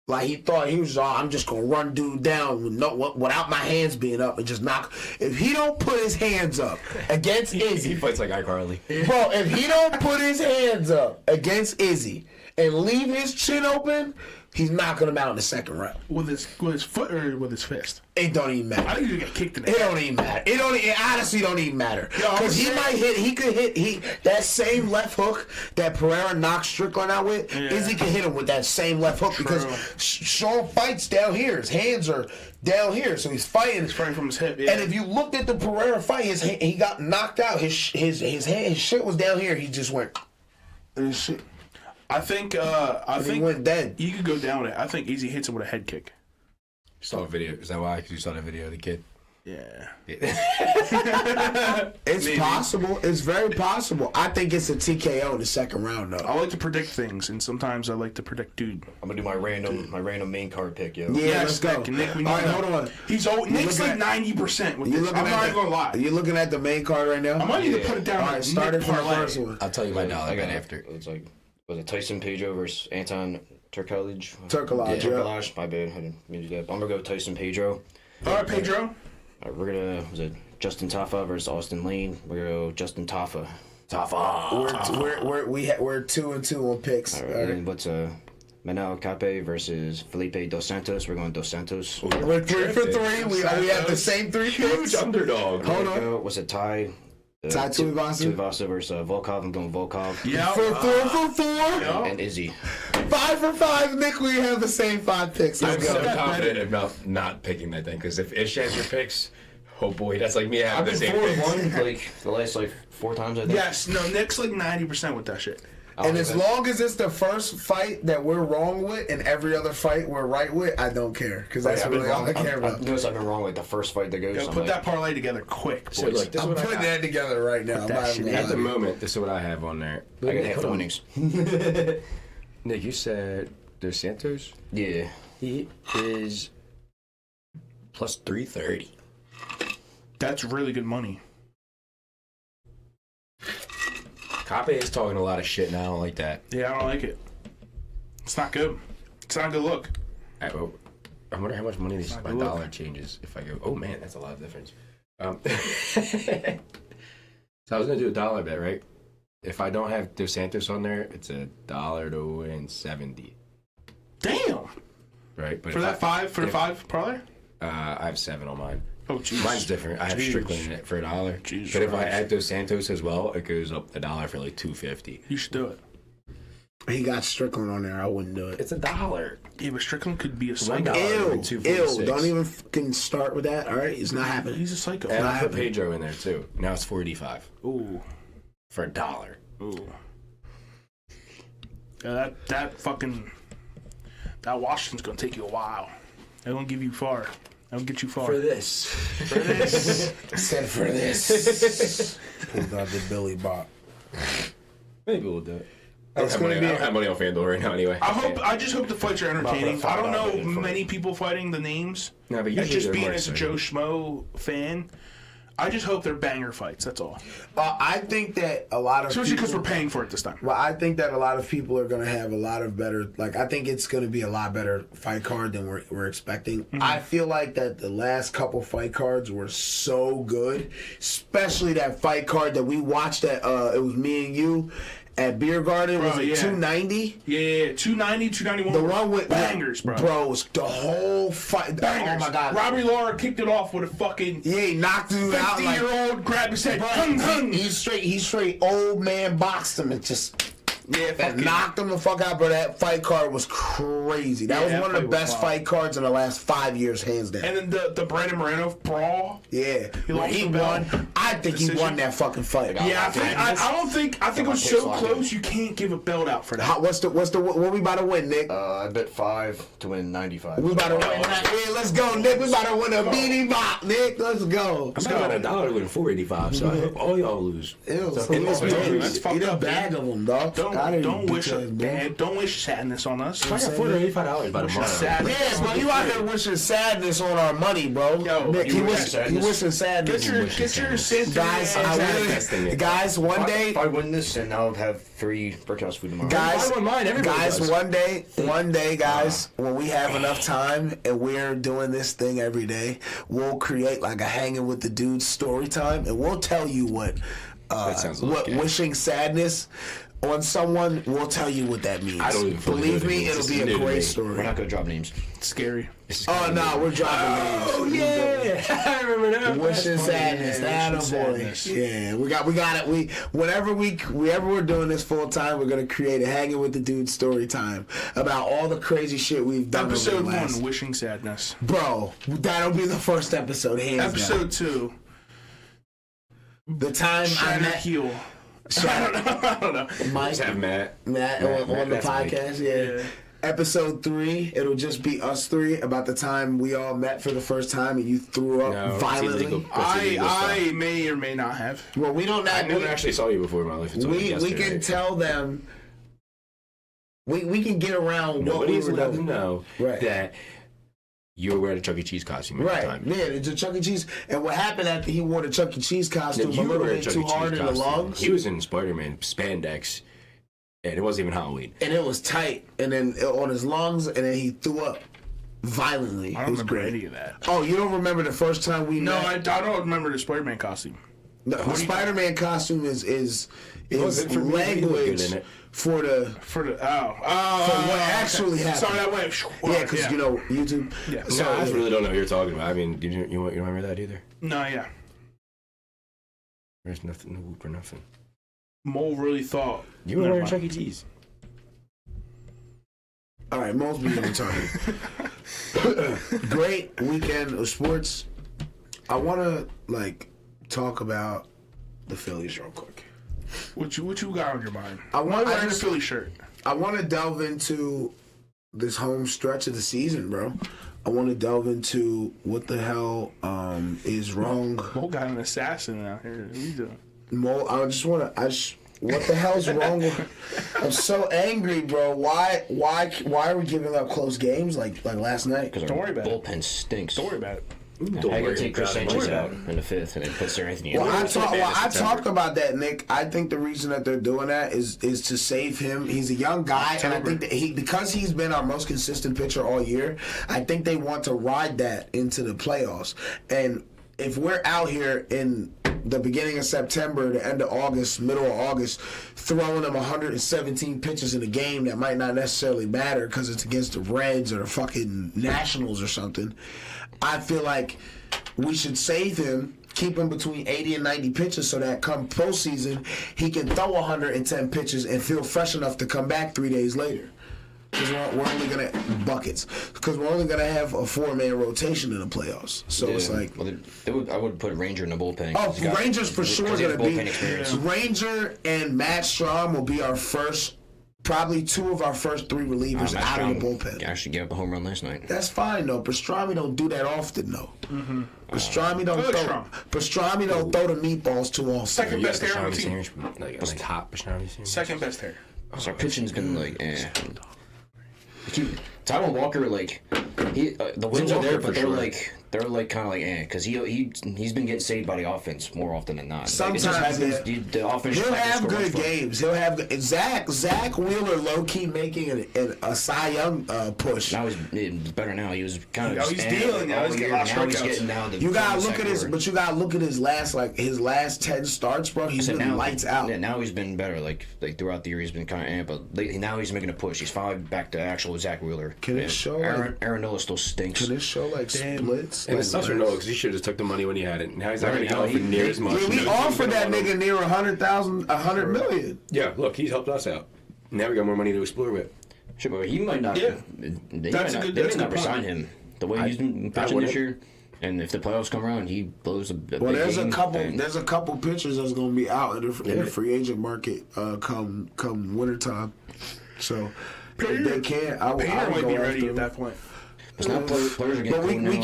like he thought he was, I'm just gonna run dude down without my hands being up and just knock. If he don't put his hands up against Izzy, He fights like iCarly. bro. If he don't put his hands up against Izzy and leave his chin open, he's knocking him out in the 2nd round. With his foot or with his fist? It don't even matter. I think he's gonna get kicked in the It head. don't even matter. It honestly don't even matter. I'm Because he saying- might hit. He could hit that same left hook that Pereira knocked Strickland out with. Yeah. Izzy can hit him with that same left hook because Sean fights down here. His hands are down here, so he's fighting. He's fighting from his hip. Yeah. And if you looked at the Pereira fight, he got knocked out. His shit was down here. He just went. And his shit. I think He went dead. you could go down with it. I think Izzy hits him with a head kick. You saw a video. Is that why? Because you saw that video of the kid. Yeah. It's Maybe. possible. It's very possible. I think it's a TKO in the 2nd round, though. I like to predict things, and sometimes I like to predict dude. I'm gonna do my random main card pick, yo. Yeah, let's go. Nick, we need All right, to- hold on. He's old. Nick's looking like at- 90% with You this. looking I'm at not the- even gonna lie. You looking at the main card right now? I might need to Yeah. put it down. All like right, start it Nick from the parlay. first one. I'll tell you my dollar bet after. It's like, was it Tyson Pedro versus Anton Turkalj? Turkalaj, yeah. Turkalaj, my bad. I didn't mean to do that. I'm gonna go Tyson Pedro. All right, Pedro. We're gonna, was it Justin Tafa versus Austin Lane? We're gonna go Justin Tafa. We're 2-2 on picks. All right. And what's Manel Cape versus Felipe Dos Santos? We're going Dos Santos. We're 3 for 3. We have the same 3 picks. Huge underdog. Hold on. Was it Ty Tai Tuivasa? Tuivasa versus Volkov. I'm going Volkov. Yeah. For 4 And Izzy. 5 for 5. Nick, we have the same 5 picks. I'm Let's so go. confident about not picking that thing because if Ish has your picks, oh boy, that's like me having I've the been same 4-1 picks. like the last 4 times I think. Yes. No. Nick's like 90% with that shit. And as long as it's the first fight that we're wrong with and every other fight we're right with, I don't care. Because that's really all I care about. I've noticed I've been wrong with the first fight that goes. Yo, put that parlay together quick, boys. So look, this is I'm what putting that together right now. I'm not even at the lying. moment, this is what I have on there. I got half the winnings. Nick, you said Dos Santos? Yeah. He is plus 330. That's really good money. Kape is talking a lot of shit, and I don't like that. Yeah, I don't like it. It's not good. It's not a good look. I wonder how much money my good dollar changes if I go. Oh man, that's a lot of difference. So I was gonna do a dollar bet, right? If I don't have Dos Santos on there, it's $1 to win 70. Damn. Right, but For that 5 parlay? I have 7 on mine. Oh, jeez. Mine's different. I have Jeez. Strickland in it for $1. Jesus But if I Christ. add Dos Santos as well, it goes up $1 for like $2.50. You should do it. He got Strickland on there. I wouldn't do it. It's $1. Yeah, but Strickland could be a $1. psycho. Ew. 246. Ew. Don't even fucking start with that. All right? It's not happening. He's a psycho. And I put happening. Pedro in there too. Now it's $4.85 Ooh. for $1. Ooh. Yeah, that Washington's gonna take you a while. They won't give you far. They won't get you far. this. For this. Said for this. Pulled out the Billy Bop. Maybe we'll do it. I It's don't gonna be. have money on FanDuel right now anyway. I just hope the fights are entertaining. I don't know $5 in for many people fighting the names. No, but It's usually just they're being more as a exciting. Joe Schmo fan. I just hope they're banger fights. That's all. I think that a lot of Especially because people, we're paying for it this time. well, I think that a lot of people are going to have a lot of better. Like, I think it's going to be a lot better fight card than we're expecting. I feel like that the last couple fight cards were so good, especially that fight card that we watched at. It was me and you at Beer Garden. Was it yeah. 290? Yeah, 290, 291. The one with bangers, bro. Bro, it was the whole fight. Bangers. Oh my god. Robbie Lawler kicked it off with a fucking Yeah, he knocked him out. Like, 50-year-old grabbed his head. Hung, hung. he straight old man boxed him and just Yeah, fucking knocked him the fuck out, bro. That fight card was crazy. That Yeah, was that one of the fight was best wild. fight cards in the last 5 years, hands down. And then the Brandon Moreno brawl. Yeah, when lost he the belt. won. I think he Decision. won that fucking fight. Yeah, I think it was so close you can't give a belt out for that. What we about to win, Nick? I bet 5 to win 95. We about to win. Yeah, let's go, Nick. We about to win a beanie bop, Nick. Let's go. I'm about $1 to win $4.85, so I hope all y'all lose. Ew, So, in this that's game, that's fucked eat a up, bag of them, dog. Don't wish don't wish sadness on us. I got $485 by tomorrow. Sadness. Yeah, bro, you out here wishing sadness on our money, bro. Yo, Nick, you he wish wishing sadness. Get your Santa Guys, guys, one day, If I win this, and I'll have 3 Brickhouse food tomorrow. guys, I won mine, everybody guys, does. one day, guys, when we have enough time and we're doing this thing every day, we'll create like a hanging with the dudes story time, and we'll tell you what sounds a little what gay. wishing sadness on someone. We'll tell you what that means. I don't even fully Believe know what it me, means. it'll It's be new a to me. great We're story. not going to drop names. Scary. Oh no, we're dropping names. Oh yeah, I remember that. Wishing sadness, that wishing boy. sadness. Yeah, we got it. Whenever we're doing this full time, we're gonna create a hanging with the dude story time about all the crazy shit we've done. over Episode the last- 1, wishing sadness. Bro, that'll be the first episode. Hands down. Episode 2, The time I Shattered met Heel. I don't know. Mike, Just have Matt. on the that's Mike. podcast. Yeah. Episode 3, it'll just be us 3 about the time we all met for the first time and you threw up No, it's violently. illegal. That's illegal stuff. I may or may not have. Well, we don't. I never actually saw you before in my life. It's only We yesterday. can tell them. We can get around Nobody's what we were allowed to doing. know Right. that you were wearing a Chuck E. Cheese costume at the Right, time. yeah, it's a Chuck E. Cheese. And what happened after he wore the Chuck E. Cheese No, costume a you little were a bit Chuck E. too Cheese hard in the costume. lungs, He was in Spider-Man spandex, and it wasn't even Halloween. and it was tight, and then on his lungs, and then he threw up violently. I It don't was remember great. any of that. Oh, you don't remember the first time we No, met? I don't remember the Spider-Man costume. The Spider-Man costume is wasn't for me. He looked good language in it. for the For the for what actually happened. Sorry, that went. Yeah, because you know YouTube. Yeah. So, No, I really don't know what you're talking about. I mean, you don't remember that either? No, yeah. There's nothing, no whoop or nothing. Mole really thought. You were wearing Chuck E. Cheese. All right, Mole's being retarded. Great weekend of sports. I want to talk about the Phillies real quick. What you got on your mind? I'm wearing a Philly shirt. I want to delve into this home stretch of the season, bro. I want to delve into what the hell is wrong. Mole got an assassin out here. What are you doing? Mole, what the hell's wrong with? I'm so angry, bro. Why are we giving up close games like last night? Because Don't worry about it. bullpen stinks. Don't worry about it. I gotta take Chris Sanchez out in the 5th and then put Sir Anthony in. Well, I talked about that, Nick. I think the reason that they're doing that is to save him. He's a young guy, and I think that because he's been our most consistent pitcher all year, I think they want to ride that into the playoffs. And if we're out here in the beginning of September, the end of August, middle of August, throwing them 117 pitches in a game that might not necessarily matter because it's against the Reds or the fucking Nationals or something, I feel like we should save him, keep him between 80 and 90 pitches so that come postseason, he can throw 110 pitches and feel fresh enough to come back 3 days later. Because we're only going to buckets. Because we're only going to have a 4-man rotation in the playoffs. So it's like... Well, I would put Ranger in the bullpen. Oh, Ranger's for sure going to be... Ranger and Matt Strahm will be our first... Probably 2 of our first 3 relievers out of the bullpen. Actually gave up a home run last night. That's fine though. Pastrami don't do that often though. Pastrami don't throw the meatballs too often. Second best hair on the team. Like hot Pastrami. Second best hair. So our pitching's been Taiwan Walker, the wins are there, but they're kind of because he's been getting saved by the offense more often than not. Sometimes the offense. He'll have good games. He'll have Zach Wheeler low key making a Cy Young push. Now he's better. Now he was kind of. He's dealing. Now he's getting down to. You gotta look at his last 10 starts, bro. He's been lights out. Yeah, now he's been better. Like throughout the year, he's been kind of. But now he's making a push. He's finally back to actual Zach Wheeler. Can it show? Aaron Nola still stinks. Can it show splits? And it's not for Nola because he should have took the money when he had it. Now he's not going to offer near as much. We offered that nigga near $100 million. Yeah, look, he's helped us out. Now we got more money to explore with. Sure, but he might not. Yeah. They might not resign him the way he's been pitching this year. And if the playoffs come around, he blows a big there's game. There's a couple pitchers that's going to be out in the free agent market come wintertime. So they can't. I would might be go ready after at that point. But now players are getting But we cool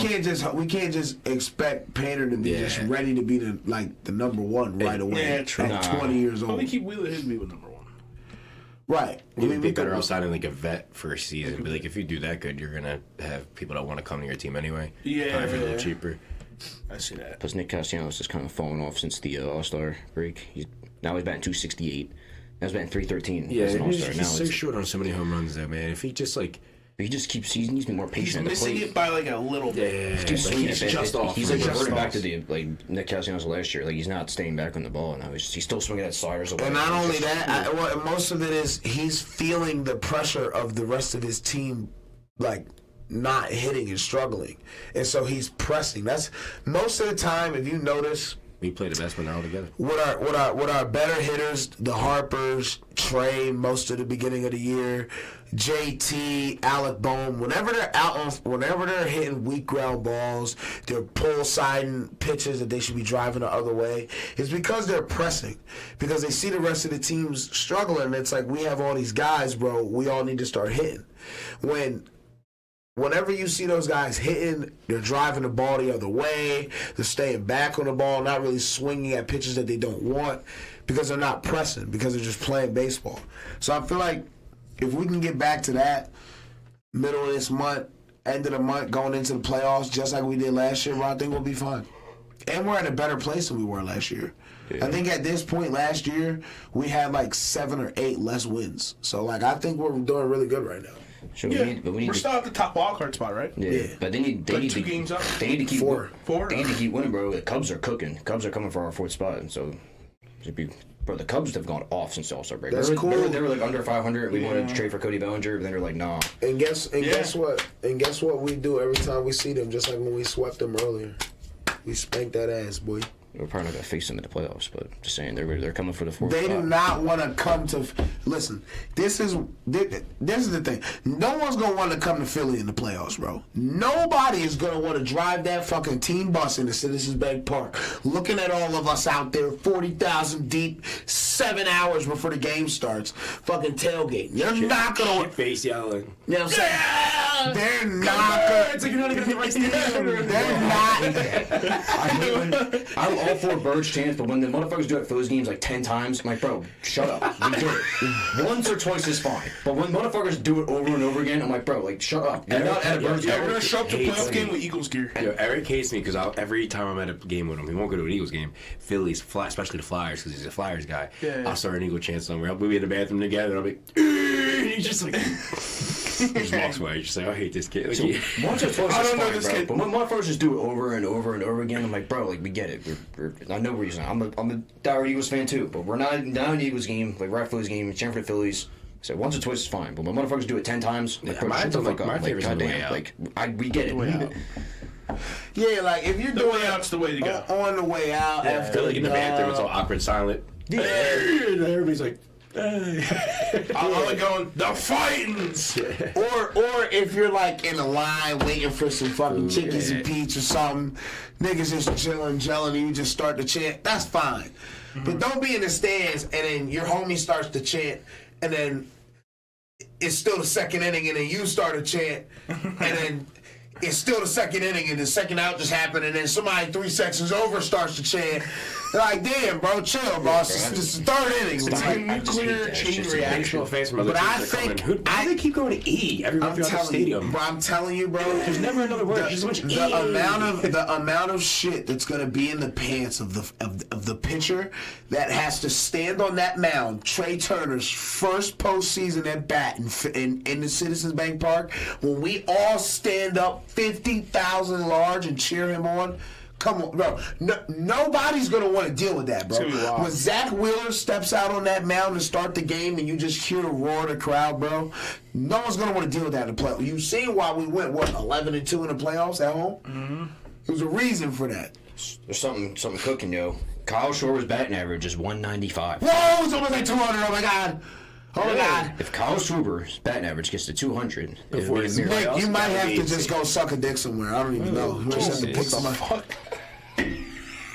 can't just expect Painter to be just ready to be the number one right away. Yeah, true. At 20 years old. I think Wheeler his be with number 1. Right. It would be better off signing a vet for a season. But if you do that good, you're gonna have people that want to come to your team anyway. Yeah, probably for a little cheaper. I see that. Plus Nick Castellanos has kind of fallen off since the All-Star break. Now he's batting 268. Now he's batting 313. Yeah, as an All-Star. he's so short on so many home runs though, man. If he just he needs to be more patient. He's missing it by a little bit. He's just off. He's reverting back to the Nick Castellanos last year. He's not staying back on the ball now. He's still swinging at sliders away. And not only that, most of it is he's feeling the pressure of the rest of his team, not hitting and struggling, and so he's pressing. That's most of the time. If you notice. We play the best when they're all together. With our better hitters, the Harpers, Trey, most of the beginning of the year, JT, Alec Bohm, whenever they're hitting weak ground balls, they're pull siding pitches that they should be driving the other way, it's because they're pressing. Because they see the rest of the teams struggling. It's like, we have all these guys, bro. We all need to start hitting. Whenever you see those guys hitting, they're driving the ball the other way, they're staying back on the ball, not really swinging at pitches that they don't want because they're not pressing, because they're just playing baseball. So I feel like if we can get back to that middle of this month, end of the month, going into the playoffs, just like we did last year, I think we'll be fine. And we're in a better place than we were last year. Yeah. I think at this point last year, we had 7 or 8 less wins. So I think we're doing really good right now. Sure, we're still at the top wildcard spot, right? Yeah, but they need 2 games up. They need to keep four. They need to keep winning, bro. The Cubs are cooking. Cubs are coming for our 4th spot, and so the Cubs have gone off since the All-Star break. That's cool. They were under 500. We wanted to trade for Cody Bellinger, but then they're like, nah. And guess what? And guess what we do every time we see them? Just like when we swept them earlier, we spank that ass, boy. We're probably not going to face them in the playoffs, but just saying they're coming for the fourth. They do not want to come to. Listen, this is the thing. No one's gonna want to come to Philly in the playoffs, bro. Nobody is gonna want to drive that fucking team bus into Citizens Bank Park, looking at all of us out there, 40,000 deep, 7 hours before the game starts, fucking tailgate. They're not gonna. Face yelling. You know what I'm saying? They're not gonna. It's like you're not even in the right stadium. They're not. I'm all for Bird's chance, but when the motherfuckers do it for those games like 10 times, I'm like, bro, shut up. We get it. Once or twice is fine. But when motherfuckers do it over and over again, I'm like, bro, like, shut up. You're not at a Bird's Yeah, we're gonna show up to playoff game with Eagles gear. Yo, Eric hates me because every time I'm at a game with him, he won't go to an Eagles game. Phillies, especially the Flyers, because he's a Flyers guy. Yeah. I'll start an Eagle chant somewhere. We'll be in the bathroom together, and I'll be, and he's just like, he just walks away. He's just like, I hate this kid. Like, Once or twice I is don't know fine, this bro. kid. But when motherfuckers just do it over and over and over again, I'm like, bro, like, we get it. I know where you're saying. I'm a diehard Eagles fan too, but we're not an Eagles game, like we're at Phillies game, cheering for the Phillies. So once or twice is fine, but when motherfuckers do it 10 times, like, bro, shut the fuck up. my favorite's on the way out. Like, we get it. Yeah, like if you're The doing way out's the way to go. on the way out I after feel like in the bathroom, it's all awkward, silent. Yeah, everybody's like, I'm like going, the Fightins! Or if you're like in a line waiting for some fucking chickies and peach or something, niggas just chilling, and you just start to chant, that's fine. But don't be in the stands and then your homie starts to chant and then it's still the second inning and then you start to chant and then it's still the second inning and the second out just happened and then somebody 3 sections over starts to chant. They're like, damn, bro, chill, bro. This is the third inning. It's like nuclear chain reaction. But I think why do they keep going to E every I'm time the telling stadium? you, bro, I'm telling you, bro. There's never another word. There's just a bunch of The amount of shit that's gonna be in the pants of the pitcher that has to stand on that mound. Trey Turner's first postseason at bat in the Citizens Bank Park, when we all stand up 50,000 large and cheer him on. Come on, bro. Nobody's going to want to deal with that, bro. When Zach Wheeler steps out on that mound to start the game and you just hear the roar of the crowd, bro, no one's going to want to deal with that in the playoffs. You've seen why we went, 11-2 in the playoffs at home? Mm-hmm. There's a reason for that. There's something cooking, yo. Kyle Schwarber's batting average is 195. Whoa, it's almost like 200. Oh, my God. Oh, my God. If Kyle Schwarber's batting average gets to 200, Before it'll be a Nick, miracle. you might have to just go suck a dick somewhere. I don't even know. You might just have to pick somebody.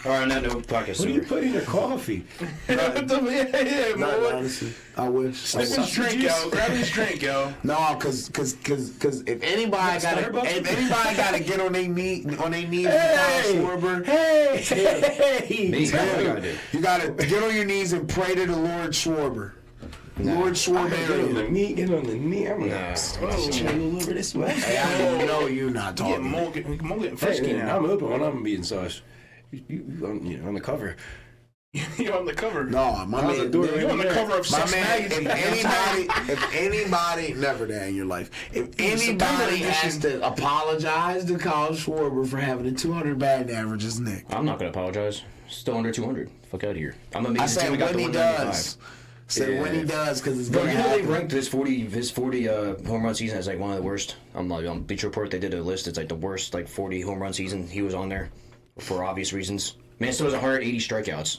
All right, on that note, podcast. What do you put in your coffee? Yeah, Not boy. honestly. I wish. Sip his drink, yo. Grab his drink, yo. No, cause if anybody got to get on their knees with Kyle Schwarber, Me, what I gotta do? you got to get on your knees and pray to the Lord Schwarber. Lord Schwarber. Get on the knee. I'm gonna chill a little over this way. Hey, I know you're not Get talking. more getting Hey, frisky man, now. I'm open when I'm beating sauce. You on the cover. You're on the cover. No, my man. You're on the cover of My Sex man, Magazine. if anybody, never that in your life, if anybody has to apologize to Kyle Schwarber for having a 200 batting average, it's Nick. I'm not gonna apologize. Still under 200. Fuck out of here. I'm amazing. I said we got when the he 195. does. Said when he does, because it's Bro, gonna you know they happen. ranked his 40 home run season as like one of the worst. On Bleacher Report, they did a list. It's like the worst 40 home run season. He was on there for obvious reasons. Man still has 180 strikeouts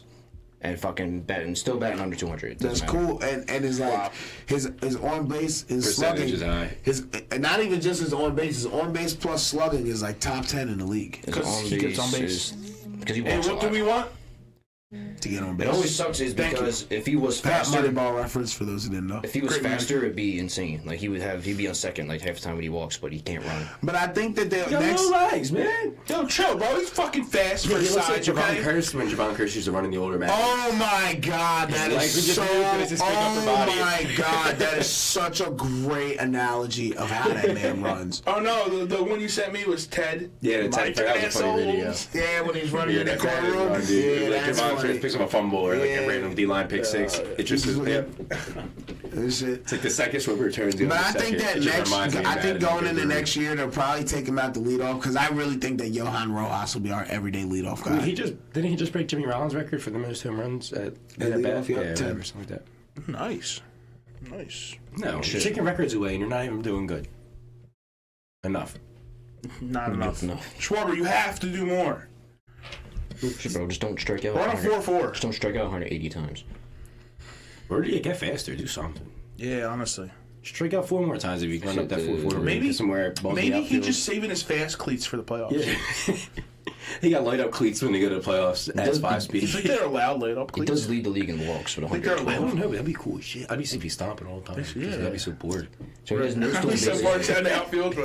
and still batting under 200. That's cool, and it's like his on base, his Percentage slugging, is high. his and not even just his on base plus slugging is like top 10 in the league Because he gets on base. Because he Hey, walks a what do lot. we want? to get on It base. always sucks is because if he was Pat faster, Moneyball reference for those who didn't know. if he was Great man. faster, it'd be insane. Like he'd be on second like half the time when he walks, but he can't run. But I think that the Got next. little legs, man. Yo, chill, bro. He's fucking fast for He his looks like size, Javon okay? Curse when Javon Curse used to run in the older man. Oh my God, that legs is are just so. as good as his big upper Oh body. my God, that is such a great analogy of how that man runs. Oh no, the one you sent me was Ted. Yeah, the My Ted, that was a funny video. assholes. Yeah, when he's running in the that bad corner room. run, dude. Yeah, Like that's Javon Curse funny. picks up a fumble or like Yeah. a random D-line pick six. It just is, yeah. That shit. It's like the second Schwarber returns. But I think that I think going into next year they'll probably take him out the leadoff because I really think that Johan Rojas will be our everyday leadoff guy. Didn't he just break Jimmy Rollins' record for the most home runs at leadoff, bat? yeah, Yeah, 10. whatever, something like that. Nice. No, you're taking records away and you're not even doing good. Enough. Not enough. No. Schwarber, you have to do more. Shit, bro, just don't strike out. We're on a 4-4. Just don't strike out 180 times. Or do you get faster? Do something. Yeah, honestly. Strike out 4 more times if you run up that 4-4. Maybe somewhere. Maybe he's just saving his fast cleats for the playoffs. Yeah. He got light up cleats when they go to the playoffs at 5 speed. You think they're allowed light up He cleats? does lead the league in walks with 100. I don't know, but that'd be cool as shit. I'd be see if he's stomping all the time. Yeah. I'd be so bored. So he has no stolen He's so bases. far down the outfield.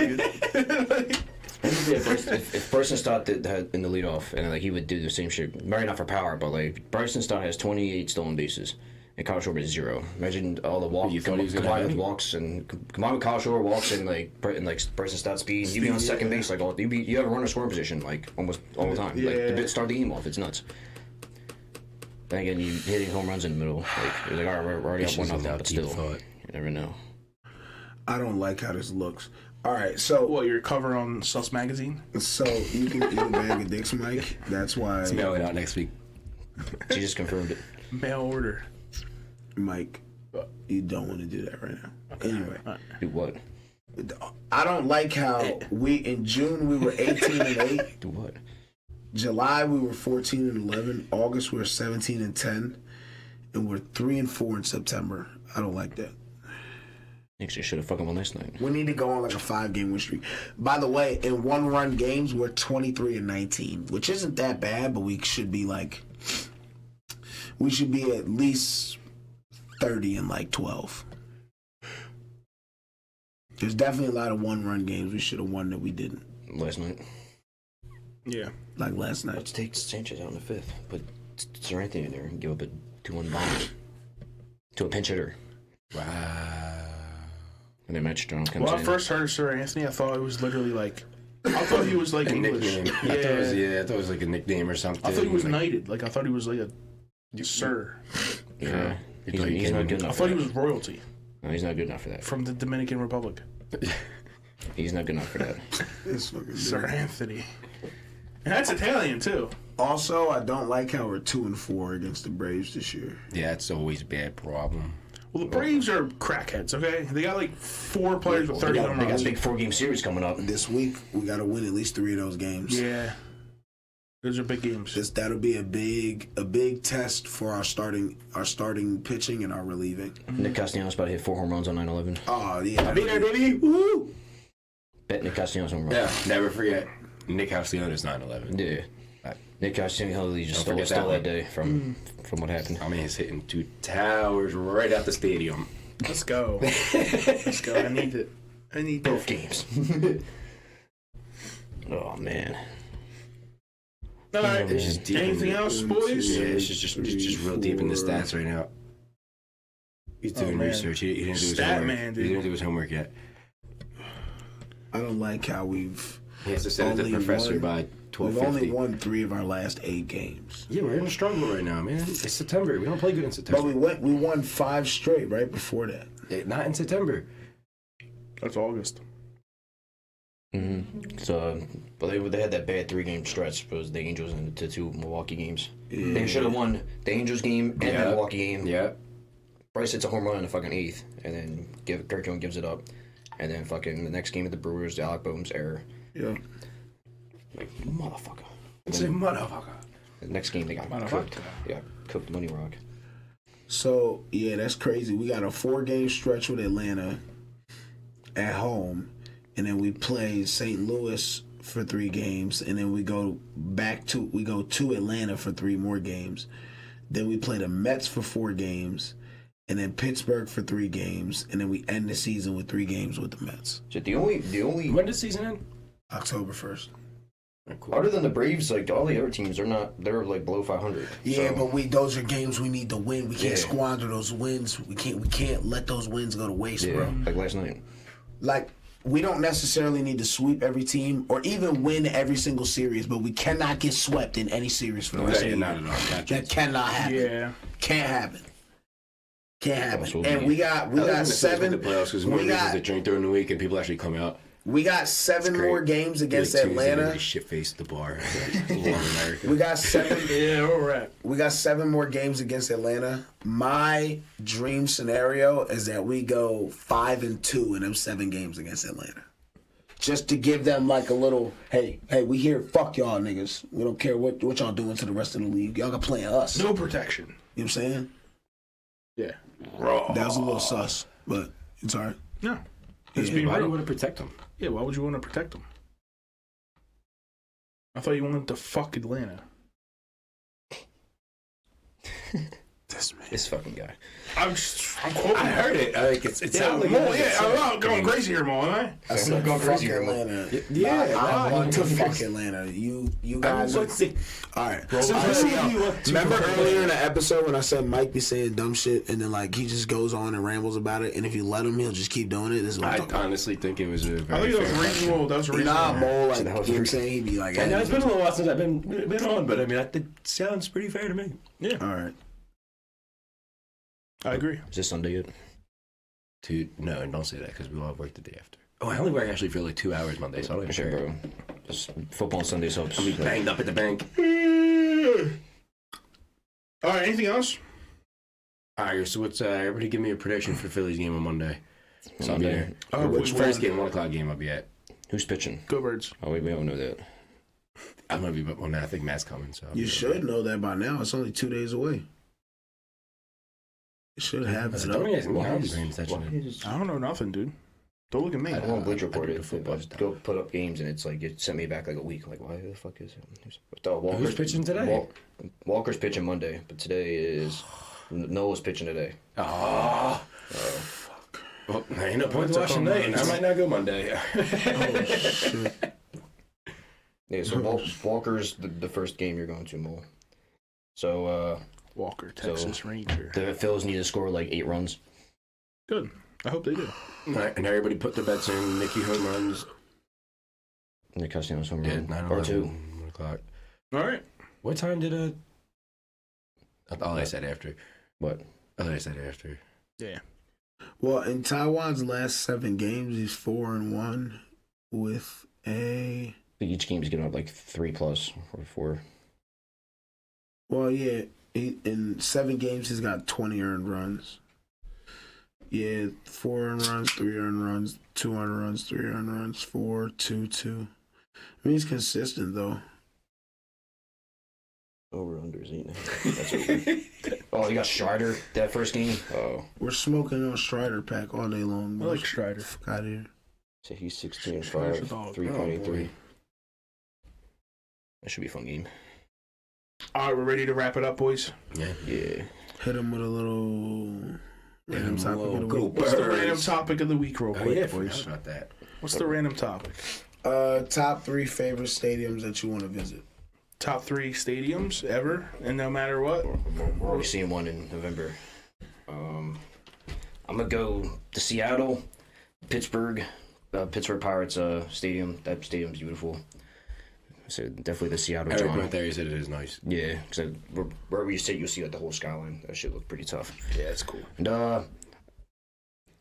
If Bryson Stott had in the leadoff, and like he would do the same shit, maybe not for power, but like Bryson Stott has 28 stolen bases, and Kyle Schwarber is 0. Imagine all the walks combined with walks and combined with Kyle Schwarber walks and like Bryson Stott speed. You'd be on second base like you have a runner scoring position like almost all the time. Yeah. Like to start the game off, it's nuts. Then again, you hitting home runs in the middle. Like you're like, all right, we're already up 1-0, but still, you never know. I don't like how this looks. All right, so What, your cover on Sus Magazine? so you can eat a bag of dicks, Mike. That's why, It's mailing out next week. She just confirmed it. Mail order. Mike, you don't want to do that right now. Anyway, Do what? I don't like how in June we were 18-8. Do what? July we were 14-11. August we were 17-10, and we're 3-4 in September. I don't like that. Actually, should have fucking won last night. We need to go on like a 5-game win streak. By the way, in 1-run games we're 23-19, which isn't that bad, but we should be at least 30-12. There's definitely a lot of 1-run games we should have won that we didn't. Last night. Yeah. Like last night. Let's take Sanchez out in the 5th. Put Sir Anthony in there and give up a 2-1 bomb to a pinch hitter. Wow. And then Matt Strong comes When in. I first heard of Sir Anthony, I thought it was literally like... I thought he was like A English. nickname. I thought it was like a nickname or something. I thought he was knighted. Like, I thought he was like a sir. Yeah. He's not good enough I for thought he that. was royalty No, he's not good enough for that. from the Dominican Republic. He's not good enough for that. This fucking Sir dude. Anthony. And that's Italian, too. Also, I don't like how we're 2-4 against the Braves this year. Yeah, it's always a bad problem. Well, the Braves are crackheads, okay? They got like 4 players with 30 home They got runs. a big 4-game series coming up. This week we got to win at least 3 of those games. Yeah. Those are big games. That'll be a big test for our starting pitching and our relieving. Nick Castellanos about to hit 4 home runs on 9/11. Oh yeah, I'll be there, baby. Woo! Bet Nick Castellanos home run. Yeah, never forget. Nick Castellanos 9/11. Yeah. Nick Castellanos just Don't forget stole that that day from what happened. I mean, he's hitting 2 towers right out the stadium. Let's go. Let's go. I need it. Both games. Oh man. All right. It's just deep Anything in the- else, boys? Yeah, it's just real deep in the stats right now. He's doing man. research. He didn't do his Stat homework. man, dude. He didn't do his homework yet. I don't like how we've He has to send it to the Only professor one. by we've only 12:50. won 3 of our last 8 games. Yeah, we're in a struggle right now, man. It's September. We don't play good in But September. we won 5 straight right before that. Not in September. That's August. Mm-hmm. So, but they had that bad 3-game stretch because the Angels and the 2 Milwaukee games. Yeah. They should have won the Angels game and the Milwaukee game. Yeah. Bryce hits a home run in the fucking 8th, and then Kirk Jones gives it up, and then fucking the next game of the Brewers, the Alec Boehm's error. Yeah. Like motherfucker. It's a motherfucker. The next game they got cooked. Yeah, cooked Money Rock. So yeah, that's crazy. We got a 4-game stretch with Atlanta at home, and then we play St. Louis for 3 games, and then we go to Atlanta for 3 more games. Then we play the Mets for 4 games, and then Pittsburgh for 3 games, and then we end the season with 3 games with the Mets. So the only When does season end? October 1st. Cool. other than the Braves, like all the other teams, they're like below 500. Yeah, so. but those are games we need to win. We can't Yeah. squander those wins. We can't let those wins go to waste, Yeah, bro. like last night. Like, we don't necessarily need to sweep every team or even win every single series, but we cannot get swept in any series for the rest of the year. Not at all. That cannot happen. Yeah. Can't happen. Can't happen. Also, And we got seven. The playoffs because more We reasons got to drink during the week and people actually come out. we got 7 great. more games against Like Tuesday, Atlanta. shit faced the bar. America. We got 7. Yeah, all right. We got 7 more games against Atlanta. My dream scenario is that we go 5-2 in them 7 games against Atlanta. just to give them like a little, hey, we here, fuck y'all niggas. We don't care what y'all doing to the rest of the league. Y'all got playing us. No protection. You know what I'm saying? Yeah. That was a little sus, but it's alright. No. He's being Why do real. you want to protect them? Yeah, why would you want to protect them? I thought you wanted to fuck Atlanta. This fucking guy. I'm quoting. I heard it. Like it's sounded like Mo, I'm not going crazy here, Mo, am I? I said going fuck crazy here, Mo. Atlanta. Yeah, I want to why? fuck Atlanta. You guys. What's it? Alright. Remember Remember earlier in the episode when I said Mike be saying dumb shit and then like he just goes on and rambles about it, and if you let him, he'll just keep doing it. This is what I'm I talking about. honestly think it was a I very think that was fair reasonable. That was reasonable. Nah, Mo, like, So you that know was what I'm saying? He'd be like, I know it's been a little while since I've been on, but I mean, it sounds pretty fair to me. Yeah, alright. I agree. Is this Sunday yet? No, don't say that because we all have work the day after. Oh, I only work actually for like 2 hours Monday, so I don't even Sure, care. bro. Just football on Sundays helps. I'll be banged up at the bank. All right, anything else? All right, so what's everybody give me a prediction for Phillies game on Monday? Sunday. Oh, Which first game, 1 o'clock game I'll be at. Who's pitching? Go Birds. Oh wait, we don't know that. I'm gonna be on that. I think Matt's coming. So You should know that by now. It's only 2 days away. You should have it up. Don't ask me. I'll be paying attention. I don't know nothing, dude. Don't look at me. I don't Bleach Report I do it. the football But stuff. go put up games and it's like it sent me back like a week. Like why the fuck is it? Who's pitching today? Walker's pitching Monday, but today is Noah's pitching today. Oh. Well, there ain't no point to watching that, and I might not go Monday. Oh, shit. Yeah, so Walker's the first game you're going to, Mo. So Walker, Texas Ranger. the Phils need to score like 8 runs. Good. I hope they do. All right, and everybody put their bets in. Nicky home runs. Nick Castellanos home Yeah, run. 9 Or 2. 1 o'clock. All right. What time did Oh, I said after. What? Oh, I said after. Yeah. Well, in Taiwan's last 7 games, he's 4-1 with a. I think each game's getting up like 3 plus or 4. Well, yeah, in 7 games he's got 20 earned runs. Yeah, 4 earned runs, 3 earned runs, 2 earned runs, 3 earned runs, 4, 2, 2. I mean, he's consistent though. Over unders 8.5. That's what Oh, you got Strider that first game? Oh. We're smoking on Strider pack all day long. I like Strider. Fuck out of here. So he's 16 Strider's 5, a dog. 3.83. That should be a fun game. All right, we're ready to wrap it up, boys. Yeah. Hit him with a little random topic of the Go week. What's the random topic of the week, real Oh, quick, yeah, boys? forgot about that. What's the random topic? Top 3 favorite stadiums that you want to visit. Top 3 stadiums ever, and no matter what. We're already seeing one in November. I'm going to go to Seattle, Pittsburgh Pirates stadium. That stadium's beautiful. So definitely the Seattle Eric John. went there. He said it is nice. Yeah, because wherever you sit, you'll see like the whole skyline. That shit look pretty tough. Yeah, it's cool. And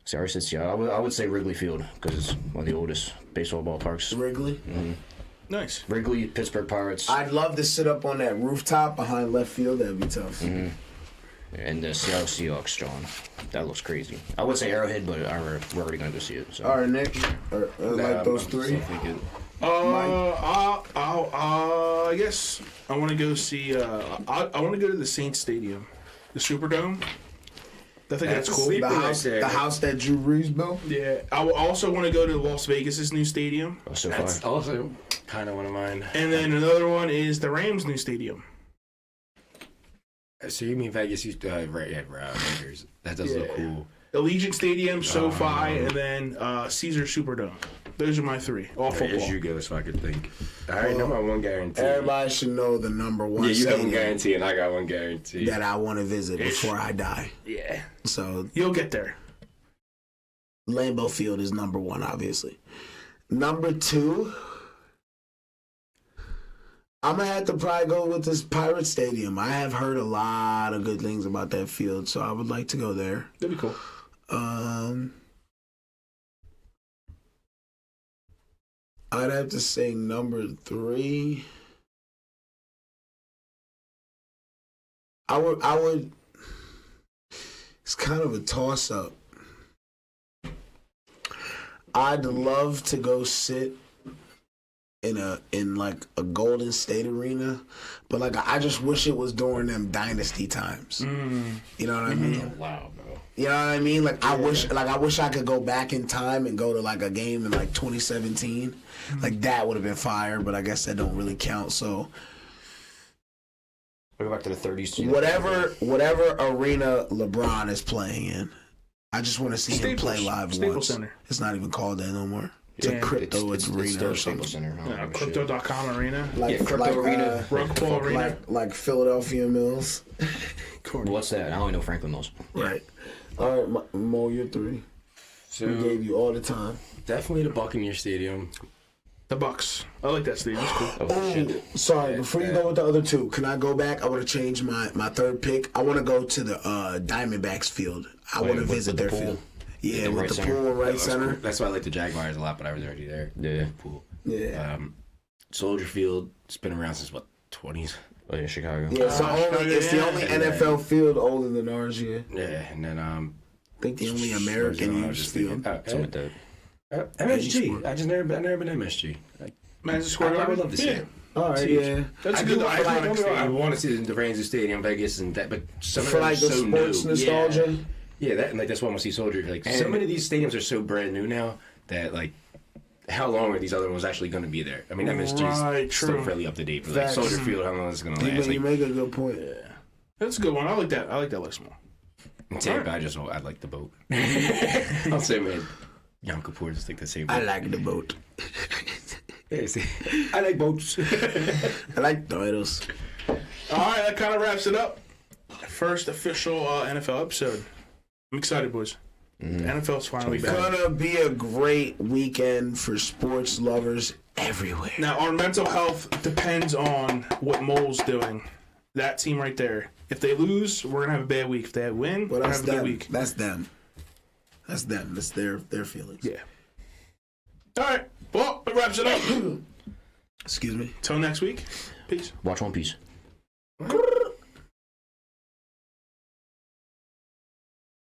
see, I already said Seattle. I would say Wrigley Field because it's one of the oldest baseball ballparks. Wrigley? Nice. Wrigley, Pittsburgh Pirates, I'd love to sit up on that rooftop behind left field. That'd be tough. and the Seattle Seahawks, John. That looks crazy. I would say Arrowhead, but we're already going to go see it. So. All right, Nick. Like those 3. I guess I want to go see. I want to go to the Saints Stadium, the Superdome. I think that's cool. The house that Drew Brees built. Yeah, I also want to go to Las Vegas's new stadium, Oh, so That's far. also kind of one of mine. and then another one is the Rams' new stadium. So you mean Vegas used to right? Yeah, Raiders. That does look cool. Allegiant Stadium, SoFi, and then Caesar Superdome. Those are my 3. All football. As you go, so I could think. All right, number 1 guarantee. Everybody should know the number 1 Yeah, you have one stadium guarantee, and I got one guarantee. that I want to visit before I die. Yeah, So you'll get there. Lambeau Field is number 1, obviously. Number 2, I'm gonna have to probably go with this Pirate Stadium. I have heard a lot of good things about that field, so I would like to go there. That'd be cool. I'd have to say number 3. I would. It's kind of a toss-up. I'd love to go sit in like a Golden State arena, but like I just wish it was during them dynasty times. You know what I mean? Wow, bro. You know what I mean? Like I wish I could go back in time and go to like a game in like 2017. Like that would have been fire, but I guess that don't really count. So We'll go back to the 30s. whatever arena LeBron is playing in, I just want to see him play live Staples once. Center. It's not even called that no more. It's a crypto arena still or something. Staples Center. Crypto.com arena. Like, Crypto Arena. Rug Pull Arena. Like Philadelphia Mills. What's that? I only know Franklin Mills. Right. All right, Mo, you're 3. So We gave you all the time. definitely the Buccaneer Stadium. The Bucks. I like that stadium. It's cool. Oh, sorry. Before you go with the other 2, can I go back? I want to change my third pick. I want to go to the Diamondbacks field. I want to visit their field. Yeah, the with right the center. pool and right That center. cool. That's why I like the Jaguars a lot, but I was already there. Yeah. Pool. Yeah. Soldier Field. It's been around since what 20s. Oh yeah, Chicago. Yeah, it's the only NFL field older than ours. Yeah, Yeah, and then I think the only American used field. something like that. MSG. I never been to MSG. Madison Square I Garden. would love to see it. All right, yeah. That's I a good do. I iconic stadium. want to see the Rangers Stadium, Vegas, and that. But some of For them like are the so sports new. nostalgia. Yeah, that and like that's why I want to see Soldier. Like so many of these stadiums are so brand new now that like. How long are these other ones actually going to be there? I mean, MSG Right, is still true. fairly up to date, but like Facts. Soldier Field, how long is it going to last? You make a good point. That's a good one. I like that. I like that list more. Tampa, I like the boat. I'll say, man, Yom Kippur just like the same. I like the boat. Yeah, see, I like boats. I like Doidos. All right, that kind of wraps it up. First official NFL episode. I'm excited, boys. NFL's finally back. Gonna be a great weekend for sports lovers everywhere. Now, our mental health depends on what Mole's doing. That team right there. If they lose, we're gonna have a bad week. If they win, Well, we're gonna that's have a good them. week. That's them. That's them. That's their feelings. Yeah. All right. Well, that wraps it up. Excuse me. Till next week. Peace. Watch One Piece.